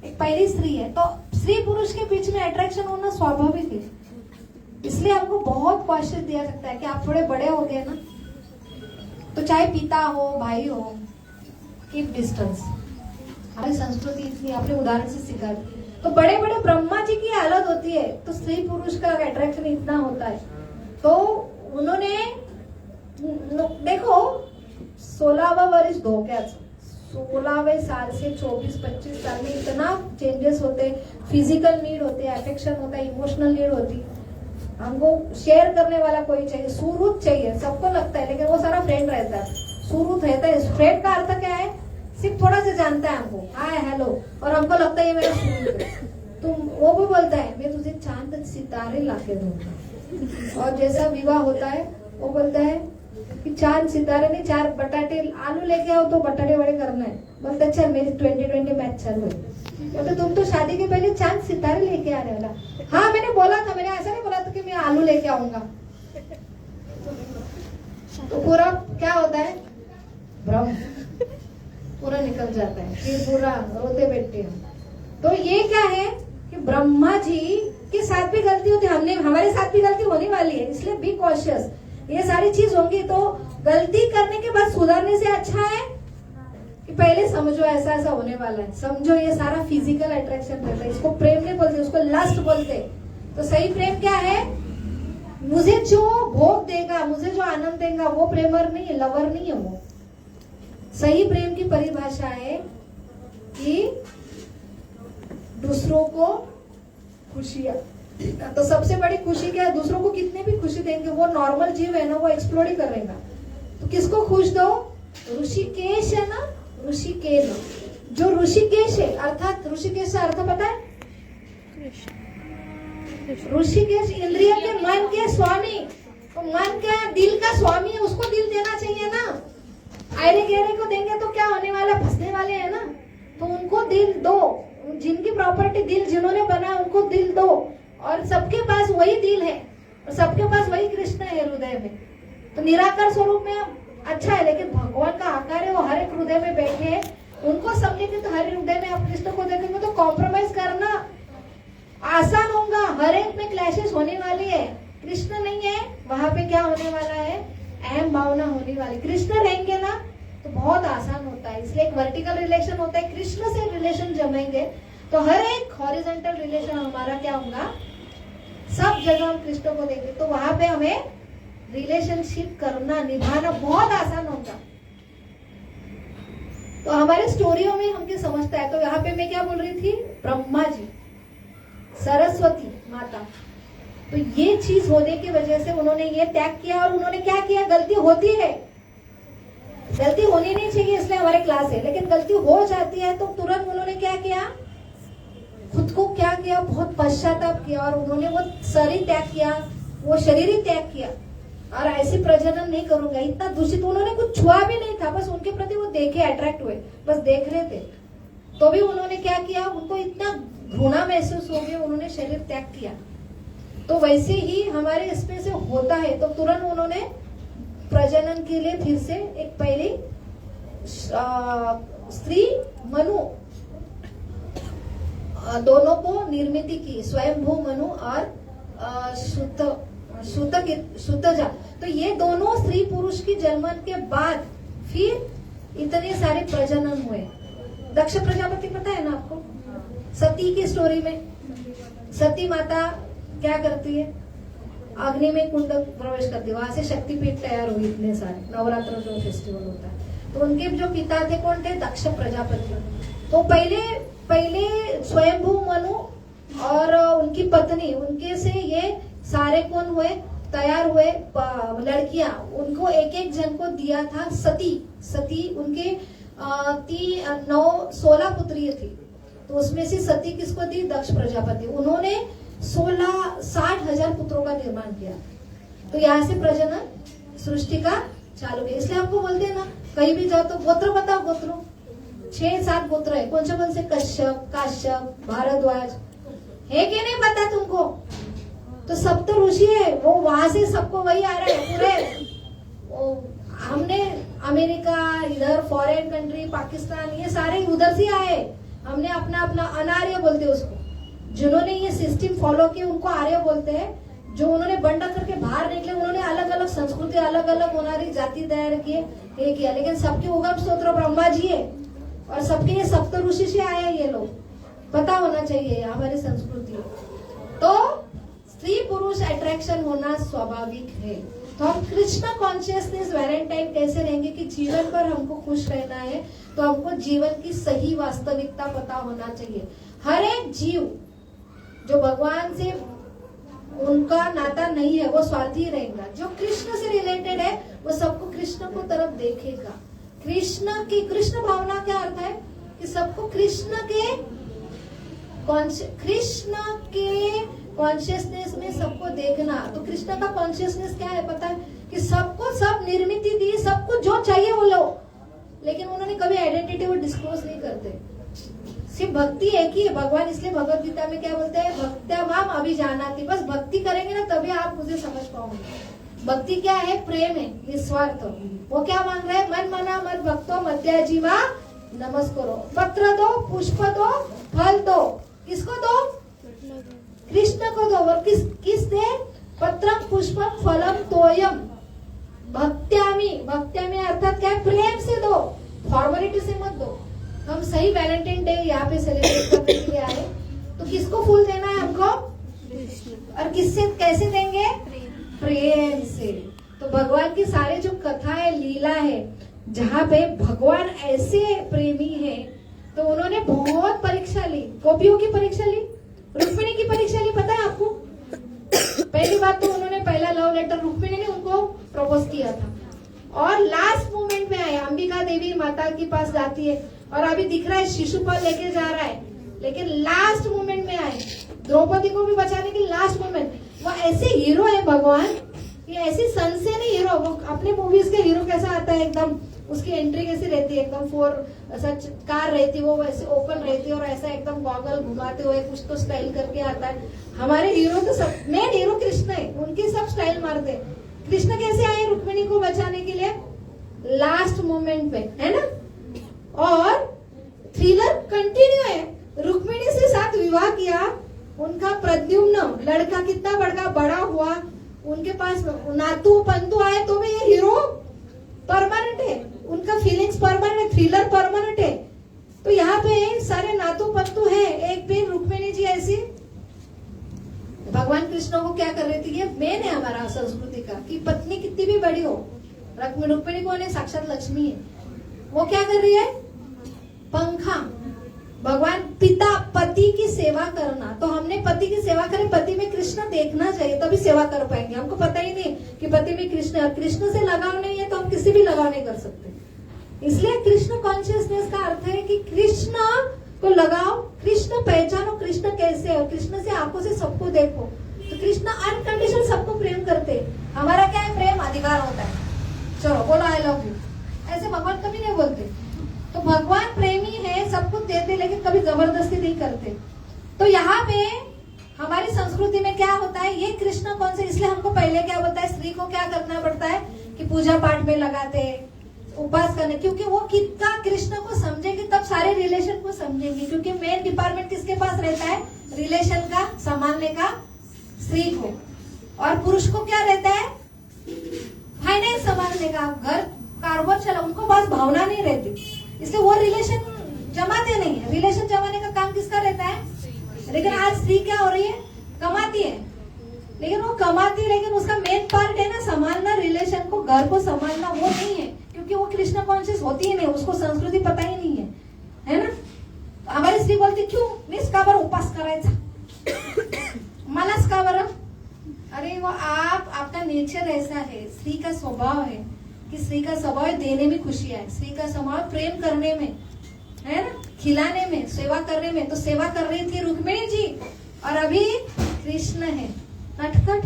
एक पहली स्त्री है। तो स्त्री पुरुष के बीच में अट्रैक्शन होना स्वाभाविक है। इसलिए आपको बहुत कॉशियस दिया सकता है कि आप थोड़े बड़े हो गए ना, तो चाहे पिता हो भाई हो, कीप डिस्टेंस। हमारी संस्कृति इतनी, आपने उदाहरण से सीखा। तो बड़े बड़े ब्रह्मा जी की हालत होती है, तो स्त्री पुरुष का अट्रैक्शन इतना होता है। तो उन्होंने देखो 16वां वर्ष धोख्याच, 16वें साल से 24-25 साल में इतना चेंजेस होते, फिजिकल नीड होते, अफेक्शन होता है, इमोशनल नीड होती। हमको शेयर करने वाला कोई चाहिए, सुहृद चाहिए, सबको लगता है, लेकिन वो सारा फ्रेंड रहता है, सुहृद रहता है। फ्रेंड का अर्थ क्या है? सिर्फ थोड़ा सा जानता है हमको, हाय हेलो, और हमको लगता है ये मेरा सुहृद है। तो वो भी बोलता है मैं तुझे चांद सितारे लाके दूंगा। और जैसा विवाह होता है वो बोलता है कि चांद सितारे नहीं, 4 बटाटे आलू लेके आओ तो बटाटे बड़े करना है। बोलता अच्छा मेरी 2020 मैच चालू है। तो तुम तो शादी के पहले चांद सितारे लेके आ रहे हो ना। हाँ मैंने बोला था, मैंने ऐसा नहीं बोला था कि मैं आलू लेके आऊंगा। तो पूरा क्या होता है, भ्रम पूरा निकल जाता है, फिर पूरा रोते बैठते हैं। तो ये क्या है कि ब्रह्मा जी के साथ भी गलती होती है, हमारे साथ भी गलती होने वाली है, इसलिए बी कॉशियस। ये सारी चीज होंगी, तो गलती करने के बाद सुधारने से अच्छा है कि पहले समझो ऐसा ऐसा होने वाला है, समझो ये सारा फिजिकल अट्रैक्शन रहता है, इसको प्रेम नहीं बोलते, उसको लस्ट बोलते। तो सही प्रेम क्या है? मुझे जो भोग देगा, मुझे जो आनंद देगा, वो प्रेमर नहीं है, लवर नहीं है वो। सही प्रेम की परिभाषा है कि दूसरों को खुशियां, तो सबसे बड़ी खुशी क्या है? दूसरों को कितने भी खुशी देंगे, वो नॉर्मल जीव है ना, वो एक्सप्लोर ही करेगा। तो किसको खुश दो? ऋषिकेश है ना, ऋषिकेश, जो ऋषिकेश है, अर्थात ऋषिकेश का अर्थ पता है? ऋषिकेश इंद्रिय के, मन के स्वामी। तो मन क्या है? दिल का स्वामी है, उसको दिल देना चाहिए ना। आयरे गहरे को देंगे तो क्या होने वाला? फंसने वाले है ना। तो उनको दिल दो, जिनकी प्रॉपर्टी दिल जिन्होंने बना उनको दिल दो। और सबके पास वही दिल है, और सबके पास वही कृष्ण है हृदय में। तो निराकार स्वरूप में अच्छा है, लेकिन भगवान का आकार है, वो हर एक हृदय में बैठे हैं। उनको समझेंगे तो हर हृदय में आप कृष्ण को देखेंगे तो कॉम्प्रोमाइज करना आसान होगा। हर एक में क्लैशेस होने वाली है। कृष्ण नहीं है वहां पे क्या होने वाला है? अहम भावना होने वाली। कृष्ण रहेंगे ना तो बहुत आसान होता है। इसलिए एक वर्टिकल रिलेशन होता है, कृष्ण से रिलेशन जमेंगे तो हर एक हॉरिजॉन्टल रिलेशन हमारा क्या होगा? सब जगह हम कृष्ण को देंगे तो वहां पे हमें रिलेशनशिप करना, निभाना बहुत आसान होगा। तो हमारे स्टोरियों में हम क्या समझता है। तो यहाँ पे मैं क्या बोल रही थी? ब्रह्मा जी, सरस्वती माता, तो ये चीज होने की वजह से उन्होंने ये त्याग किया। और उन्होंने क्या किया? गलती होती है, गलती होनी नहीं चाहिए इसलिए हमारे क्लास है, लेकिन गलती हो जाती है तो तुरंत उन्होंने क्या किया? खुद को क्या किया? बहुत पश्चाताप किया और उन्होंने वो शरीर त्याग किया, वो शरीर ही त्याग किया। और ऐसी प्रजनन नहीं करूंगा, इतना दूषित, उन्होंने कुछ छुआ भी नहीं था, बस उनके प्रति वो देखे, अट्रैक्ट हुए, बस देख रहे थे। तो भी उन्होंने क्या किया? उनको इतना घृणा महसूस हो गई, उन्होंने शरीर त्याग किया। तो वैसे ही हमारे इसमें से होता है, तो तुरंत उन्होंने प्रजनन के लिए फिर से एक पहली स्त्री मनु, दोनों को निर्मित की, स्वयंभू मनु और सुतजा। तो ये दोनों स्त्री पुरुष की जन्मन के बाद फिर इतने सारे प्रजनन हुए। दक्ष प्रजापति पता है ना आपको? सती की स्टोरी में सती माता क्या करती है? अग्नि में कुंड प्रवेश करती है, वहां से शक्तिपीठ तैयार हुई, इतने सारे नवरात्र जो फेस्टिवल होता है। तो उनके जो पिता थे कौन थे? दक्ष प्रजापति। तो पहले स्वयंभू मनु और उनकी पत्नी, उनके से ये सारे कौन हुए? तैयार हुए लड़कियां। उनको एक एक जन को दिया था सती उनके 16 पुत्रियां थी। तो उसमें से सती किसको दी? दक्ष प्रजापति। उन्होंने 60,000 पुत्रों का निर्माण किया। तो यहाँ से प्रजनन सृष्टि का चालू है। इसलिए आपको बोलते हैं ना, कहीं भी जाओ तो गोत्र बताओ, गोत्रों 6-7 गोत्र है। कौन से? कश्यप, काश्यप, भारद्वाज, है कि नहीं पता तुमको? तो सप्त ऋषि है, वो वहां से सबको वही आ रहा है पूरे। हमने अमेरिका, इधर फॉरेन कंट्री, पाकिस्तान, ये सारे उधर से आए। हमने अपना अनार्य बोलते हैं उसको। जिन्होंने ये सिस्टम फॉलो किया उनको आर्य बोलते हैं। जो उन्होंने बंडा करके बाहर निकले, उन्होंने अलग अलग संस्कृति, अलग अलग होनारी जाति तैयार किए, ये किया। लेकिन सबके उगम स्त्रोत्र ब्रह्मा जी है और सबके ये सप्त ऋषि से आए ये लोग। पता होना चाहिए हमारी संस्कृति। तो स्त्री पुरुष अट्रैक्शन होना स्वाभाविक है। तो हम कृष्ण कॉन्शियसनेस वैलेंटाइन कैसे रहेंगे कि जीवन पर हमको खुश रहना है, तो हमको जीवन की सही वास्तविकता पता होना चाहिए। हर एक जीव जो भगवान से उनका नाता नहीं है वो स्वार्थी रहेगा। जो कृष्ण से रिलेटेड है वो सबको कृष्ण को तरफ देखेगा। कृष्ण भावना क्या अर्थ है? कि सबको कृष्ण के कॉन्शियसनेस में सबको देखना। तो कृष्ण का कॉन्शियसनेस क्या है पता है? कि सबको सब निर्मित दी, सबको जो चाहिए वो लो, लेकिन उन्होंने कभी आइडेंटिटी वो डिस्क्लोज नहीं करते। सिर्फ भक्ति एक ही है। भगवान इसलिए भगवत गीता में क्या बोलते हैं? भक्त्या माम अभिजानाति। बस भक्ति करेंगे ना तभी आप मुझे समझ पाओगे। भक्ति क्या है? प्रेम है, निस्वार्थ। वो क्या मांग रहे हैं? मन मना मत भक्तो मध्य जीवा नमस्कारो। पत्र दो, पुष्प दो, फल दो। किसको दो? कृष्ण को दो। और किस दे? पत्रम पुष्पम फलम तोयम भक्त्यामी अर्थात क्या है? प्रेम से दो, फॉर्मेलिटी से मत दो। हम सही वैलेंटाइन डे यहाँ पे सेलिब्रेट करने के लिए आए, तो किसको फूल देना है हमको? और किससे, कैसे देंगे? प्रेम से। तो भगवान की सारे जो कथा है, लीला है, जहाँ पे भगवान ऐसे प्रेमी है, तो उन्होंने बहुत परीक्षा ली। गोपियों की परीक्षा ली, रुक्मिणी की परीक्षा ली। पता है आपको? पहली बात तो उन्होंने पहला लव लेटर रुक्मिणी ने उनको प्रपोज किया था, और लास्ट मोमेंट में आए। अंबिका देवी माता के पास जाती है और अभी दिख रहा है शिशुपाल लेके जा रहा है, लेकिन लास्ट मोमेंट में आए द्रौपदी को भी बचाने के लास्ट मोमेंट। वो ऐसे हीरो है भगवान, ये ऐसी सनसेनी हीरो। वो अपने मूवीज के हीरो कैसा आता है एकदम, उसकी एंट्री कैसी रहती है एकदम, ऐसा कार रहती है, वो वैसे ओपन रहती है और ऐसा एकदम गॉगल घुमाते हुए कुछ तो स्टाइल करके आता है। हमारे हीरो तो सब, मेन हीरो कृष्ण है, उनकी सब स्टाइल मारते हैं। कृष्ण कैसे आए रुक्मिणी को बचाने के लिए? लास्ट मोमेंट पे, है ना। और थ्रिलर कंटिन्यू है। रुक्मिणी से साथ विवाह किया, उनका प्रद्युम्न लड़का कितना बड़ा हुआ, उनके पास नातू पंतु आए, तो भी ये हीरो परमानेंट है, उनका फीलिंग्स परमानेंट है, थ्रिलर परमानेंट है। तो यहाँ पे सारे नातू पंतु है, एक भी रुक्मिणी जी ऐसी। भगवान कृष्ण को क्या कर रही थी? ये मेन है हमारा संस्कृति का, कि पत्नी कितनी भी बड़ी हो, रुक्मिणी को साक्षात लक्ष्मी है, वो क्या कर रही है? पंखा। भगवान पिता पति की सेवा करना। तो हमने पति की सेवा करें, पति में कृष्ण देखना चाहिए, तभी सेवा कर पाएंगे। हमको पता ही नहीं कि पति में कृष्ण, और कृष्ण से लगाव नहीं है तो हम किसी भी लगाव नहीं कर सकते। इसलिए कृष्ण कॉन्शियसनेस का अर्थ है कि कृष्ण को लगाओ, कृष्ण पहचानो, कृष्ण कैसे है, कृष्ण से आंखों से सबको देखो। तो कृष्ण अनकंडीशनल सबको प्रेम करते। हमारा क्या है? प्रेम अधिकार होता है, चलो बोलो आई लव यू, ऐसे भगवान कभी नहीं बोलते। तो भगवान प्रेमी है, सब कुछ देते, लेकिन कभी जबरदस्ती नहीं करते। तो यहाँ पे हमारी संस्कृति में क्या होता है? ये कृष्ण कौन से, इसलिए हमको पहले क्या होता है? स्त्री को क्या करना पड़ता है? कि पूजा पाठ में लगाते, उपास करने, क्योंकि वो कितना कृष्ण को समझेंगे तब सारे रिलेशन को समझेंगे। क्योंकि मेन डिपार्टमेंट किसके पास रहता है? रिलेशन का संभालने का स्त्री को, और पुरुष को क्या रहता है? फाइनेंस संभालने का, घर कारोबार चला, उनको पास भावना नहीं रहती, इसलिए वो रिलेशन जमाते नहीं है। रिलेशन जमाने का काम किसका रहता है? लेकिन आज स्त्री क्या हो रही है? कमाती है, लेकिन वो कमाती, लेकिन उसका मेन पार्ट है ना संभालना रिलेशन को, घर को संभालना, वो नहीं है। क्योंकि वो कृष्ण कॉन्शियस होती ही नहीं, उसको संस्कृती पता ही नहीं है ना. हमारी स्त्री बोलती क्यों मीच का बरं उपास करायचा, मलाच का बरं. अरे वो आपका नेचर ऐसा है, स्त्री का स्वभाव है कि स्त्री का स्वभाव है देने में खुशी है, स्त्री का स्वभाव प्रेम करने में है ना, खिलाने में, सेवा करने में. तो सेवा कर रही थी रुक्मिणी जी और अभी कृष्ण है नटखट,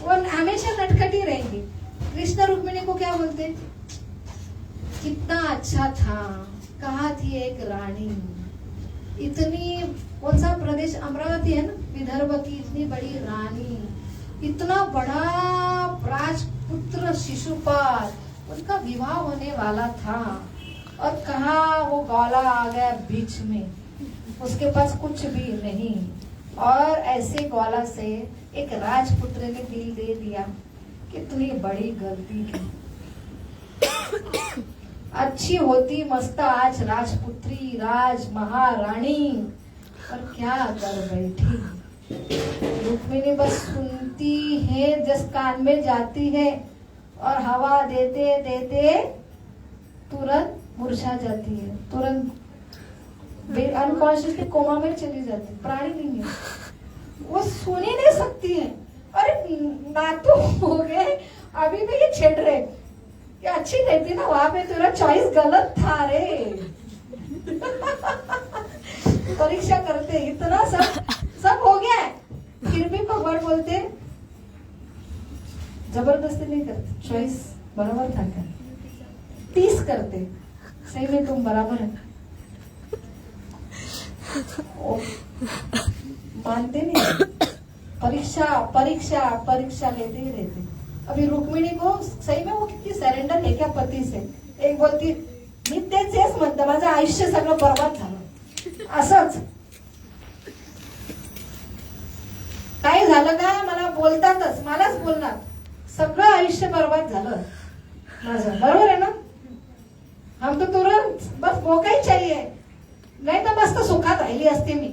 वो हमेशा नटखट ही रहेंगे. कृष्ण रुक्मिणी को क्या बोलते, कितना अच्छा था, कहा थी एक रानी, इतनी, कौन सा प्रदेश, अमरावती है ना, विदर्भ की इतनी बड़ी रानी, इतना बड़ा राजपुत्र शिशुपाल, उनका विवाह होने वाला था और कहा वो गौला आ गया बीच में, उसके पास कुछ भी नहीं और ऐसे गौला से एक राजपुत्र ने दिल दे दिया. कितनी बड़ी गलती की. अच्छी होती मस्त आज राजपुत्री, राज महारानी, और क्या कर बैठी. रुक्मिणी बस सुनती है, जिस कान में जाती है और हवा देते देते तुरंत मुरझा जाती है, तुरंत अनकॉन्शियसली कोमा में चली जाती, प्राणी नहीं है, वो सुन ही नहीं सकती है. अरे नातू हो गए, अभी भी ये छेड़ रहे, ये अच्छी रहती ना, वहां पे तेरा चॉइस गलत था रे. परीक्षा करते इतना सब हो गया है, फिर भी भगवान बोलते जबरदस्ती नहीं करते, चॉइस बराबर था क्या, 30 करते, सही में तुम बराबर है. मानते नहीं, परीक्षा परीक्षा परीक्षा लेते ही रहते. अभी रुक्मिणी को सही में वो किती सरेंडर है क्या पती से. एक बोलती मी तेच म्हणते, माझं आयुष्य सगळं बरबाद झालं, असंच काय झालं का, मला बोलतातच, मलाच बोलणार, सगळं आयुष्य बरबाद झालं माझं, बरोबर है ना. हम तो तुरंत बस मौका ही चाहिए, नहीं तो मस्त सुखात राहिली असते मी.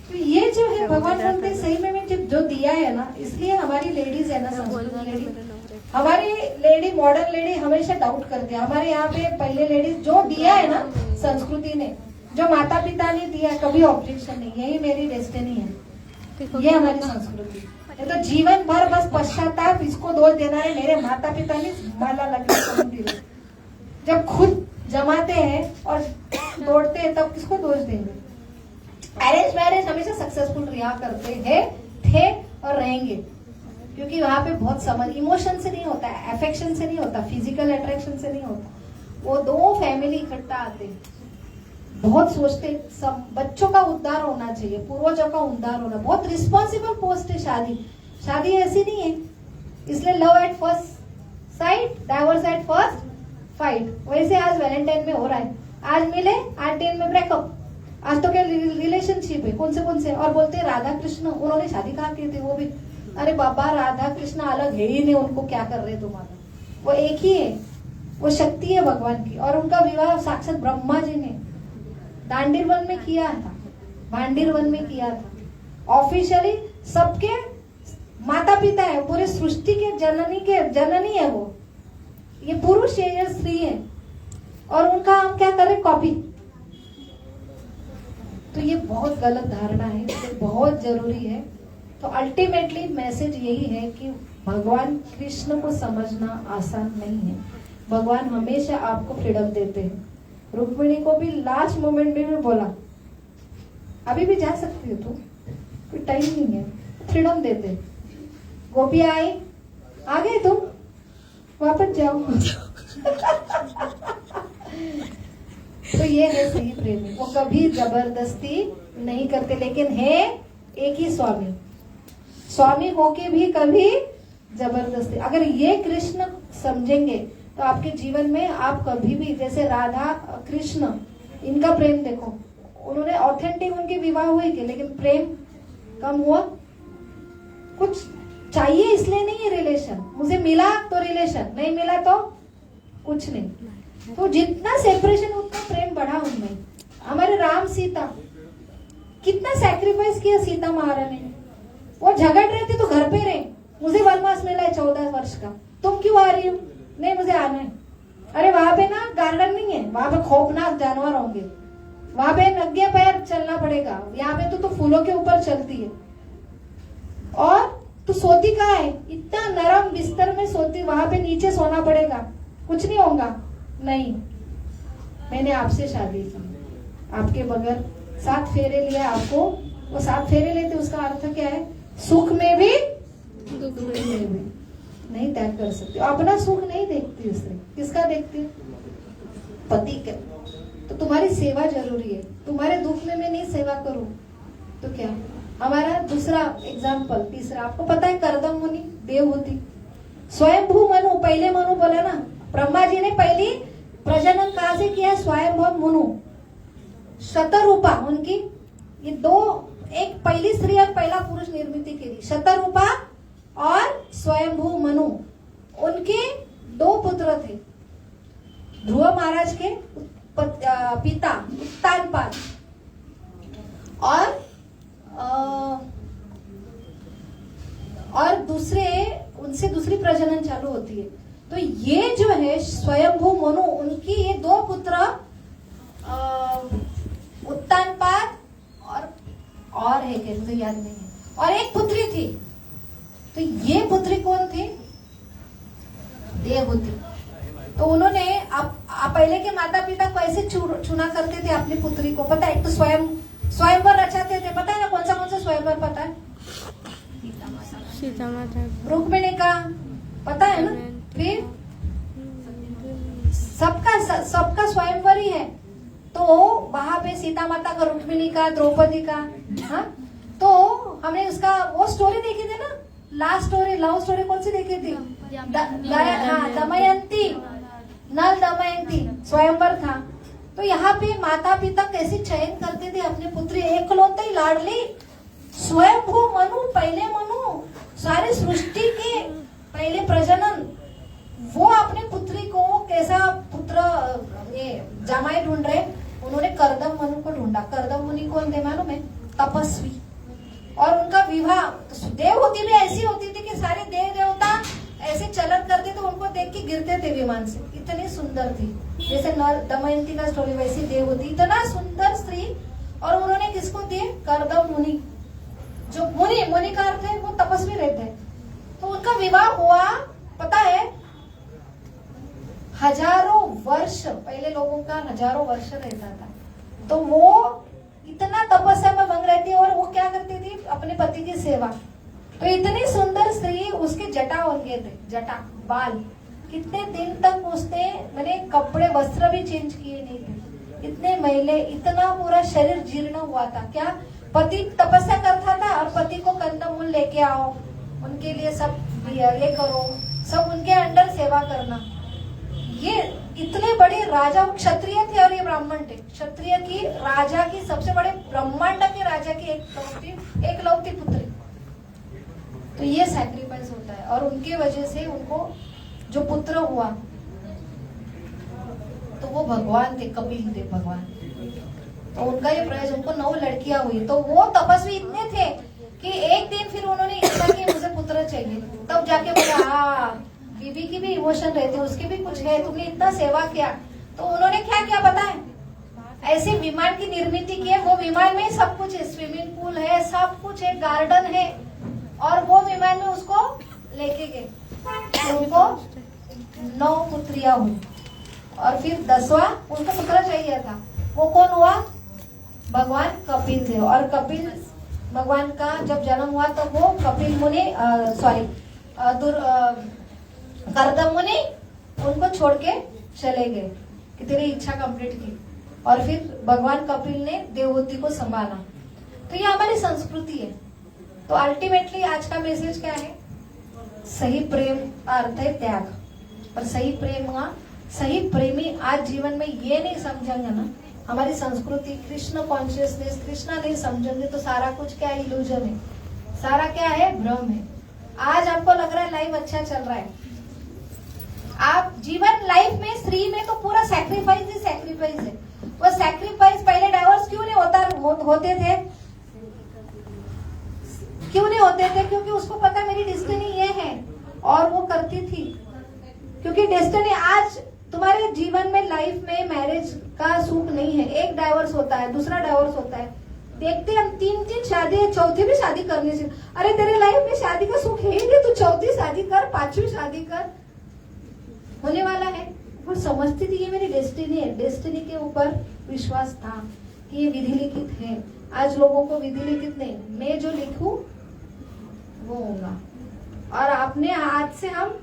तो ये जो है भगवान बोलते सही में जो दिया है ना, इसलिए हमारी लेडीज है ना, संस्कृत लेडी, हमारी लेडी, मॉडर्न लेडी हमेशा डाउट करते हैं. हमारे यहाँ पे पहले लेडीज जो दिया है ना संस्कृति ने, जो माता पिता ने दिया, कभी ऑब्जेक्शन नहीं, यही मेरी डेस्टिनी है, ये हमारी संस्कृति. तो जीवन भर बस पश्चाताप, इसको दोष देना है, मेरे माता पिता ने मला लग्न करून दिलं. जब खुद जमाते हैं और दौड़ते हैं तब किसको दोष देंगे. अरेंज मैरिज हमेशा सक्सेसफुल रहा करते हैं, थे और रहेंगे, क्योंकि वहां पे बहुत समझ, इमोशन से नहीं होता है, अफेक्शन से नहीं होता, फिजिकल अट्रैक्शन से नहीं होता. वो दो फैमिली इकट्ठा आते, बहुत सोचते, सब बच्चों का उद्धार होना चाहिए, पूर्वजों का उद्धार होना, बहुत रिस्पॉन्सिबल पोस्ट है शादी. शादी ऐसी नहीं है, इसलिए love at first sight, divorce at first fight. वैसे आज वैलेंटाइन में हो रहा है, आज मिले 8 दिन में ब्रेकअप. आज तो क्या रिलेशनशिप है, कौन से और बोलते हैं राधा कृष्ण, उन्होंने शादी कहा की थी, वो भी, अरे बाबा राधा कृष्ण अलग है ही नहीं, उनको क्या कर रहे तुम्हारा, वो एक ही है, वो शक्ति है भगवान की. और उनका विवाह साक्षात ब्रह्मा जी ने दांडीर वन में किया था, भांडीर वन में किया था. ऑफिशियली सबके माता पिता है, पूरे सृष्टि के जननी है वो, ये पुरुष है या स्त्री है, और उनका हम क्या करें, कॉपी. तो ये बहुत गलत धारणा है, तो बहुत जरूरी है. तो अल्टीमेटली मैसेज यही है कि भगवान कृष्ण को समझना आसान नहीं है. भगवान हमेशा आपको फ्रीडम देते हैं. रुक्मिणी को भी लास्ट मोमेंट में भी बोला, अभी भी जा सकती हो तुम, कोई टाइम नहीं है, फ्रीडम देते. गोपी आई, आ गए तुम, वापस जाओ. तो ये है सही प्रेमी, वो कभी जबरदस्ती नहीं करते, लेकिन है एक ही स्वामी, स्वामी होके भी कभी जबरदस्ती. अगर ये कृष्ण समझेंगे तो आपके जीवन में आप कभी भी, जैसे राधा कृष्ण, इनका प्रेम देखो, उन्होंने ऑथेंटिक, उनके विवाह हुए थे, लेकिन प्रेम कम हुआ. कुछ चाहिए इसलिए नहीं है रिलेशन, मुझे मिला तो रिलेशन, नहीं मिला तो कुछ नहीं. तो जितना सेपरेशन उतना प्रेम बढ़ा उनमें. हमारे राम सीता, कितना सैक्रिफाइस किया सीता महारानी ने. वो झगड़ रहे थे तो घर पे रहे, मुझे वनवास मिला है 14 वर्ष का, तुम क्यों आ रही हो, नहीं मुझे आना है. अरे वहां पे ना गार्डन नहीं है, वहां पे खौफनाक जानवर होंगे, वहां पे नंगे पैर चलना पड़ेगा, यहाँ पे तो फूलों के ऊपर चलती है। और तू सोती कहाँ है? इतना नरम बिस्तर में सोती, वहां पे नीचे सोना पड़ेगा, कुछ नहीं होगा। नहीं, मैंने आपसे शादी की, आपके बगैर 7 फेरे लिए आपको, वो 7 फेरे लेते उसका अर्थ क्या है? सुख में भी दुख में भी नहीं त्याग कर सकती। अपना सुख नहीं देखती उसने, किसका देखती? पति का। तो तुम्हारी सेवा जरूरी है, तुम्हारे दुख में मैं नहीं सेवा करूं तो क्या? हमारा दूसरा एग्जाम्पल, तीसरा, आपको पता है कर्दम मुनि देवहूति, स्वयंभू मनु, पहले मनु बोला ना, ब्रह्मा जी ने पहली प्रजनन कहां से किया? स्वयंभू मनु, शतरूपा उनकी, ये दो, एक पहली स्त्री और पहला पुरुष निर्मित केली, शतरूपा और स्वयंभू मनु, उनके 2 पुत्र थे। ध्रुव महाराज के पिता उत्तानपाद और दूसरे, उनसे दूसरी प्रजनन चालू होती है। तो ये जो है स्वयंभू मनु, उनकी ये 2 पुत्र उत्तानपाद और है क्या मुझे याद नहीं है, और एक पुत्री थी। तो ये पुत्री कौन थी? देवहूति। तो उन्होंने पहले के माता पिता को ऐसे चुना करते थे अपनी पुत्री को, पता है? एक तो स्वयंवर रचाते थे, पता है ना? कौन सा स्वयंवर पता है? सीता माता, रुक्मिणी का, पता है ना? फिर सबका स्वयंवर ही है। तो वहां पे सीता माता का, रुक्मिणी का, द्रौपदी का, हाँ? तो हमने उसका वो स्टोरी देखी थी ना, लास्ट स्टोरी, लव स्टोरी कौन सी देखी थी? दमयंती, नल दमयंती स्वयंवर था। तो यहाँ पे माता पिता कैसे चयन करते थे अपने पुत्री, एकलौते लाडली स्वयंभू मनु, पहले मनु, सारी सृष्टि के पहले प्रजनन, वो अपने पुत्री को कैसा पुत्र ये जमाई ढूंढ रहे? उन्होंने कर्दम मनु को ढूंढा। कर्दम मुनि कौन थे मालूम है? तपस्वी। और उनका विवाह, देवहूति भी ऐसी होती थी कि सारे देव देवता ऐसे चलन करते तो उनको देख के गिरते थे विमान से, इतनी सुंदर थी। जैसे नल दमयंती का स्टोरी, वैसी देवहूति, इतना सुंदर स्त्री। और उन्होंने किसको दिए? कर्दम मुनि। जो मुनि का अर्थ है वो तपस्वी रहते हैं। तो उनका विवाह हुआ, पता है, हजारों वर्ष पहले लोगों का हजारों वर्ष रहता था। तो वो इतना तपस्या में भंग रहती है, और वो क्या करती थी? अपने पति की सेवा। तो इतनी सुंदर स्त्री, उसके जटा हो गए थे, जटा बाल, कितने दिन तक उसने, मैंने कपड़े वस्त्र भी चेंज किए नहीं थे, इतने मैले, इतना पूरा शरीर जीर्ण हुआ था। क्या? पति तपस्या करता था और पति को कंदमूल लेके आओ, उनके लिए सब ये करो, सब उनके अंडर सेवा करना। ये इतने बड़े राजा, क्षत्रिय थे और ये ब्राह्मण थे। क्षत्रिय की राजा की, सबसे बड़े ब्रह्मांड के राजा की एकलौती पुत्री। तो ये सैक्रिफाइस होता है, और उनके वजह से उनको जो पुत्र हुआ तो वो भगवान थे, कपिल देव भगवान। तो उनका ये प्रयास, उनको 9 लड़कियां हुई। तो वो तपस्वी इतने थे कि एक दिन फिर उन्होंने इच्छा की मुझे पुत्र चाहिए, तब जाके बोला, हाँ, बीवी की भी इमोशन रहती है, उसकी भी कुछ है, तुमने इतना सेवा किया। तो उन्होंने क्या किया पता है? ऐसे विमान की निर्मित की है। वो विमान में सब कुछ है, स्विमिंग पूल है, सब कुछ है, गार्डन है, और वो विमान में उसको लेके गए। तो उनको 9 पुत्रियां हुई, और फिर 10वां उनको पुत्र चाहिए था। वो कौन हुआ? भगवान कपिल देव। और कपिल भगवान का जब जन्म हुआ तो वो कपिल मुनि, कर्दम मुनि उनको छोड़ के चले गए कि तेरी इच्छा कंप्लीट की। और फिर भगवान कपिल ने देवहूति को संभाला। तो ये हमारी संस्कृति है। तो अल्टीमेटली आज का मैसेज क्या है? सही प्रेम का अर्थ है त्याग। और सही प्रेमी आज जीवन में ये नहीं समझेंगे ना, हमारी संस्कृति, कृष्ण कॉन्शियसनेस, कृष्णा नहीं समझेंगे तो सारा कुछ क्या इल्यूजन है, सारा क्या है? भ्रम है। आज आपको लग रहा है लाइफ अच्छा चल रहा है, आप जीवन लाइफ में स्त्री में तो पूरा सैक्रिफाइस ही सैक्रिफाइस है। वो सैक्रिफाइस, पहले डाइवोर्स क्यों नहीं होते थे? क्यों नहीं होते थे? क्योंकि उसको पता मेरी डेस्टिनी ये है, और वो करती थी। क्योंकि डेस्टिनी आज तुम्हारे जीवन में लाइफ में मैरिज का सुख नहीं है, एक डाइवोर्स होता है, दूसरा डाइवोर्स होता है, देखते हम 3 शादी है, चौथी भी शादी करनी चाहिए। अरे तेरे लाइफ में शादी का सुख है ही नहीं, तू चौथी शादी कर, 5वीं शादी कर, होने वाला है। वो समझती थी ये मेरी डेस्टिनी है, डेस्टिनी के ऊपर विश्वास था कि ये विधि लिखित है। आज लोगों को विधि लिखित नहीं, मैं जो लिखूं वो होगा, और अपने हाथ से हम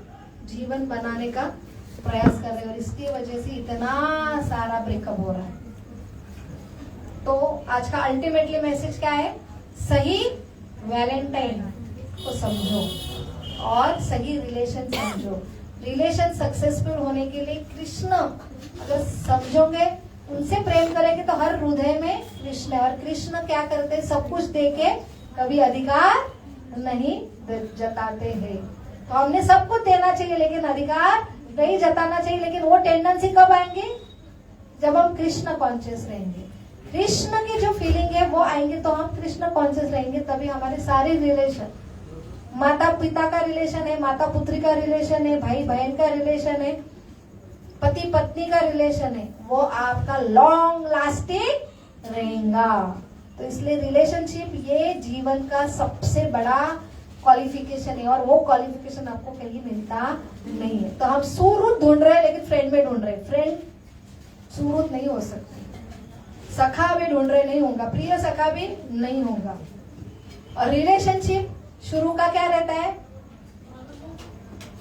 जीवन बनाने का प्रयास कर रहे हैं, और इसकी वजह से इतना सारा ब्रेकअप हो रहा है। तो आज का अल्टीमेटली मैसेज क्या है? सही वैलेंटाइन को समझो और सही रिलेशन समझो। रिलेशन सक्सेसफुल होने के लिए कृष्ण अगर समझोगे, उनसे प्रेम करेंगे तो हर हृदय में कृष्ण है। और कृष्ण क्या करते हैं? सब कुछ देके कभी अधिकार नहीं जताते हैं। तो हमने सब कुछ देना चाहिए लेकिन अधिकार नहीं जताना चाहिए। लेकिन वो टेंडेंसी कब आएंगे? जब हम कृष्ण कॉन्शियस रहेंगे, कृष्ण की जो फीलिंग है वो आएंगे, तो हम कृष्ण कॉन्शियस रहेंगे, तभी हमारे सारे रिलेशन, माता पिता का रिलेशन है, माता पुत्री का रिलेशन है, भाई बहन का रिलेशन है, पति पत्नी का रिलेशन है, वो आपका लॉन्ग लास्टिंग रहेगा। तो इसलिए रिलेशनशिप ये जीवन का सबसे बड़ा क्वालिफिकेशन है, और वो क्वालिफिकेशन आपको कहीं मिलता नहीं है। तो हम सुहृद ढूंढ रहे हैं लेकिन फ्रेंड में ढूंढ रहे हैं। फ्रेंड सुहृद नहीं हो सकते, सखा भी ढूंढ रहे नहीं होगा, प्रिय सखा भी नहीं होगा। और रिलेशनशिप शुरू का क्या रहता है?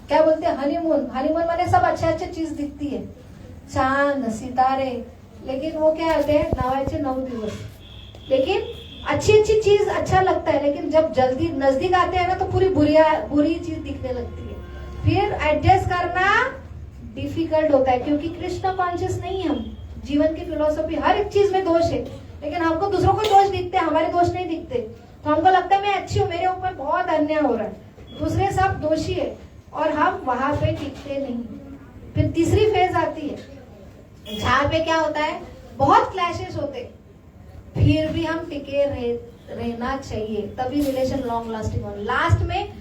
क्या बोलते हैं? हनीमून। हनीमून माने सब अच्छे अच्छे चीज दिखती है, चांद सितारे, लेकिन वो क्या होते हैं? नवाचे 9 दिवस। लेकिन अच्छी अच्छी चीज अच्छा लगता है, लेकिन जब जल्दी नजदीक आते हैं ना तो पूरी बुरी चीज दिखने लगती है। फिर एडजस्ट करना डिफिकल्ट होता है, क्योंकि कृष्ण कॉन्शियस नहीं है हम। जीवन की फिलोसफी, हर एक चीज में दोष है, लेकिन हमको दूसरों को दोष दिखते हैं, हमारे दोष नहीं दिखते। तो हमको लगता है मैं अच्छी हूँ, मेरे ऊपर बहुत अन्याय हो रहा है, दूसरे सब दोषी है, और हम वहां पे टिकते नहीं। फिर तीसरी फेज आती है जहाँ पे क्या होता है? बहुत क्लैशेस होते, फिर भी हम टिके रहना चाहिए, तभी रिलेशन लॉन्ग लास्टिंग हो। लास्ट में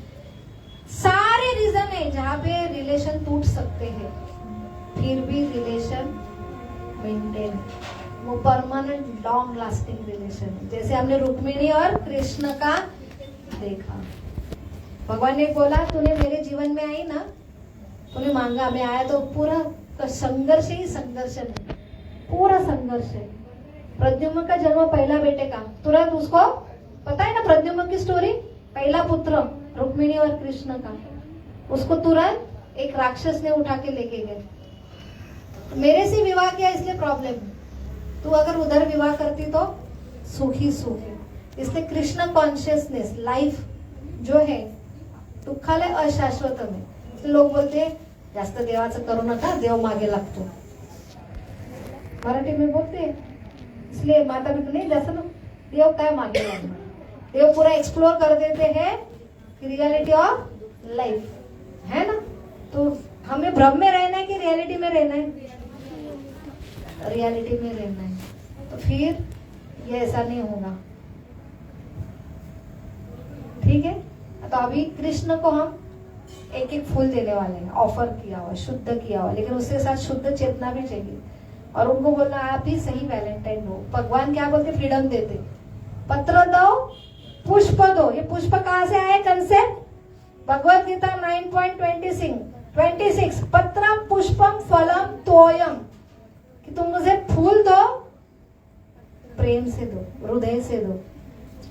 सारे रीजन है जहाँ पे रिलेशन टूट सकते हैं, फिर भी रिलेशन मेंटेन, वो परमानेंट लॉन्ग लास्टिंग रिलेशन है। जैसे हमने रुक्मिणी और कृष्ण का देखा, भगवान ने बोला तूने मेरे जीवन में आई ना, तूने मांगा, मैं आया, तो पूरा संघर्ष ही संघर्ष है, पूरा संघर्ष है। प्रद्युम्न का जन्म पहला बेटे का, तुरंत उसको पता है ना प्रद्युम्न की स्टोरी, पहला पुत्र रुक्मिणी और कृष्ण का, उसको तुरंत एक राक्षस ने उठा के लेके गए। मेरे से विवाह किया इसलिए प्रॉब्लम, तू अगर उधर विवाह करती तो सुखी सुखी। इसलिए कृष्ण कॉन्शियसनेस लाइफ जो है दुःखालय अशाश्वत में। इसलिए लोग बोलते जास्त देवाचं करू नका, देव मागे लागतो, मराठी में बोलते हैं। इसलिए माता पिता नहीं जास्त ना, देव काय मागे लागणार, देव पूरा एक्सप्लोर कर देते हैं रियलिटी ऑफ लाइफ, है ना। तो हमें भ्रम में रहना है कि रियलिटी में रहना है? रियलिटी में रहना है, तो फिर ये ऐसा नहीं होगा, ठीक है। तो अभी कृष्ण को हम एक एक फूल देने वाले हैं, ऑफर किया हुआ, शुद्ध किया हुआ, लेकिन उसके साथ शुद्ध चेतना भी चाहिए, और उनको बोलना आप ही सही वैलेंटाइन हो। भगवान क्या बोलते? फ्रीडम देते, पत्र दो, पुष्प दो। ये पुष्प कहाँ से आए कंसेप्ट? भगवत गीता 9.26, पत्रम पुष्पम फलम तोयम, कि तुम मुझे फूल दो, प्रेम से दो, हृदय से दो।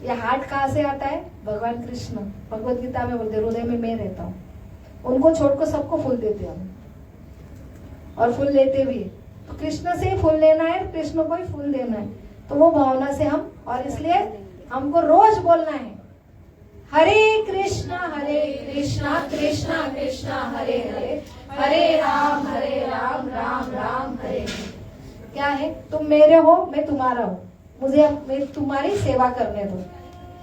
यह हार्ट कहाँ से आता है? भगवान कृष्ण भगवत गीता में बोलते हृदय में मैं रहता हूँ, उनको छोड़कर सबको फूल देते हम, और फूल लेते भी। तो कृष्ण से ही फूल लेना है, कृष्ण को ही फूल देना है, तो वो भावना से हम, और इसलिए हमको रोज बोलना है हरे कृष्णा कृष्णा कृष्णा हरे हरे, हरे राम राम राम हरे। क्या है? तुम मेरे हो, मैं तुम्हारा हूँ, मुझे मैं तुम्हारी सेवा करने दो।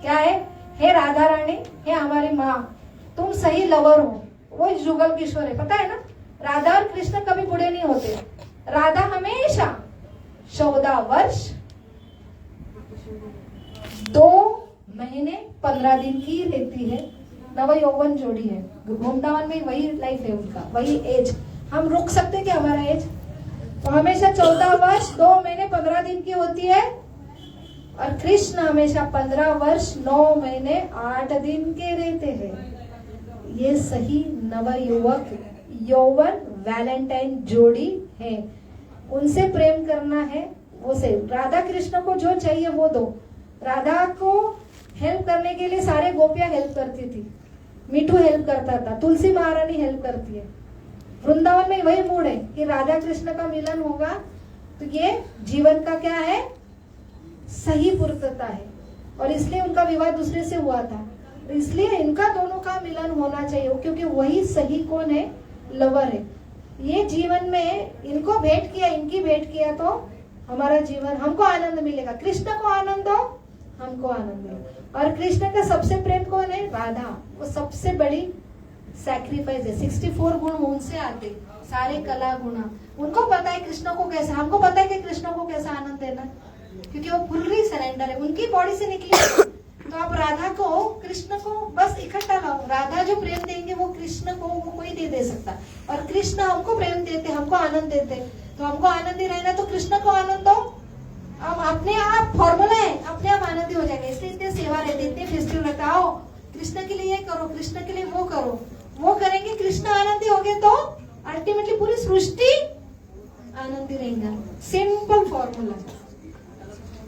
क्या है? हे राधा रानी, हे हमारी माँ, तुम सही लवर हो। वो जुगल किशोर है, पता है ना। राधा और कृष्ण कभी बूढ़े नहीं होते। राधा हमेशा 14 वर्ष 2 महीने 15 दिन की रहती है, नव यौवन जोड़ी है। वृंदावन में वही लाइफ है उनका, वही एज। हम रुक सकते क्या हमारा एज? वो हमेशा 14 वर्ष 2 महीने 15 दिन की होती है, और कृष्ण हमेशा 15 वर्ष 9 महीने 8 दिन के रहते हैं। ये सही नवयुवक यौवन वैलेंटाइन जोड़ी है, उनसे प्रेम करना है। वो से राधा कृष्ण को जो चाहिए वो दो। राधा को हेल्प करने के लिए सारे गोपियां हेल्प करती थी, मिठू हेल्प करता था, तुलसी महारानी हेल्प करती है। वृंदावन में वही मूड है कि राधा कृष्ण का मिलन होगा तो ये जीवन का क्या है, सही पूर्तता है, और इसलिए उनका विवाह दूसरे से हुआ था। तो इसलिए इनका दोनों का मिलन होना चाहिए, क्योंकि वही सही कौन है, लवर है। ये जीवन में इनको भेंट किया, इनकी भेंट किया तो हमारा जीवन, हमको आनंद मिलेगा। कृष्ण को आनंद दो, हमको आनंद दो। और कृष्ण का सबसे प्रेम कौन है, राधा। वो सबसे बड़ी सैक्रिफाइस है। 64 गुण उनसे आते, सारे कला गुण उनको पता है कृष्ण को कैसे, हमको पता है कि कृष्ण को कैसा आनंद देना, क्योंकि वो फुल्ली सरेंडर है, उनकी बॉडी से निकली। तो आप राधा को कृष्ण को बस इकट्ठा लाओ। राधा जो प्रेम देंगे वो कृष्ण को वो कोई नहीं दे सकता, और कृष्ण हमको प्रेम देते, हमको आनंद देते। तो हमको आनंदी रहना, तो कृष्ण को आनंद दो। अब अपने आप फॉर्मूला है, अपने आप आनंदी हो जाएगा। इसलिए इतने सेवा रहते, इतने फेस्टिवल रहते। आओ कृष्ण के लिए ये करो, कृष्ण के लिए वो करो, वो करेंगे, कृष्ण आनंदी हो गए तो अल्टीमेटली पूरी सृष्टि आनंदी रहेगा। सिंपल फॉर्मूला,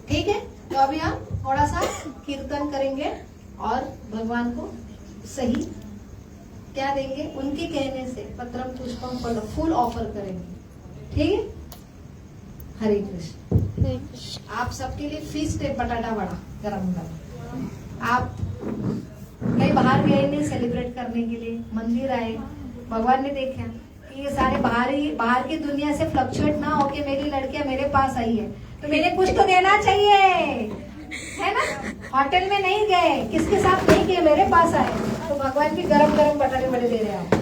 ठीक है। तो अभी हम थोड़ा सा कीर्तन करेंगे और भगवान को सही क्या देंगे, उनके कहने से पत्रम पुष्पम फल फूल ऑफर करेंगे, ठीक है। हरे कृष्ण। आप सबके लिए फीस्ट है, बटाटा वड़ा गरम गरम। आप कहीं बाहर गए नहीं सेलिब्रेट करने के लिए, मंदिर आए, भगवान ने देखा कि ये सारे बाहर की दुनिया से फ्लक्चुएट ना होके मेरी लड़कियां मेरे पास आई है, तो मैंने कुछ तो देना चाहिए, है ना। होटल में नहीं गए, किसके साथ नहीं गए, मेरे पास आए, तो भगवान की गरम गरम बटाटे बड़े दे रहे हैं।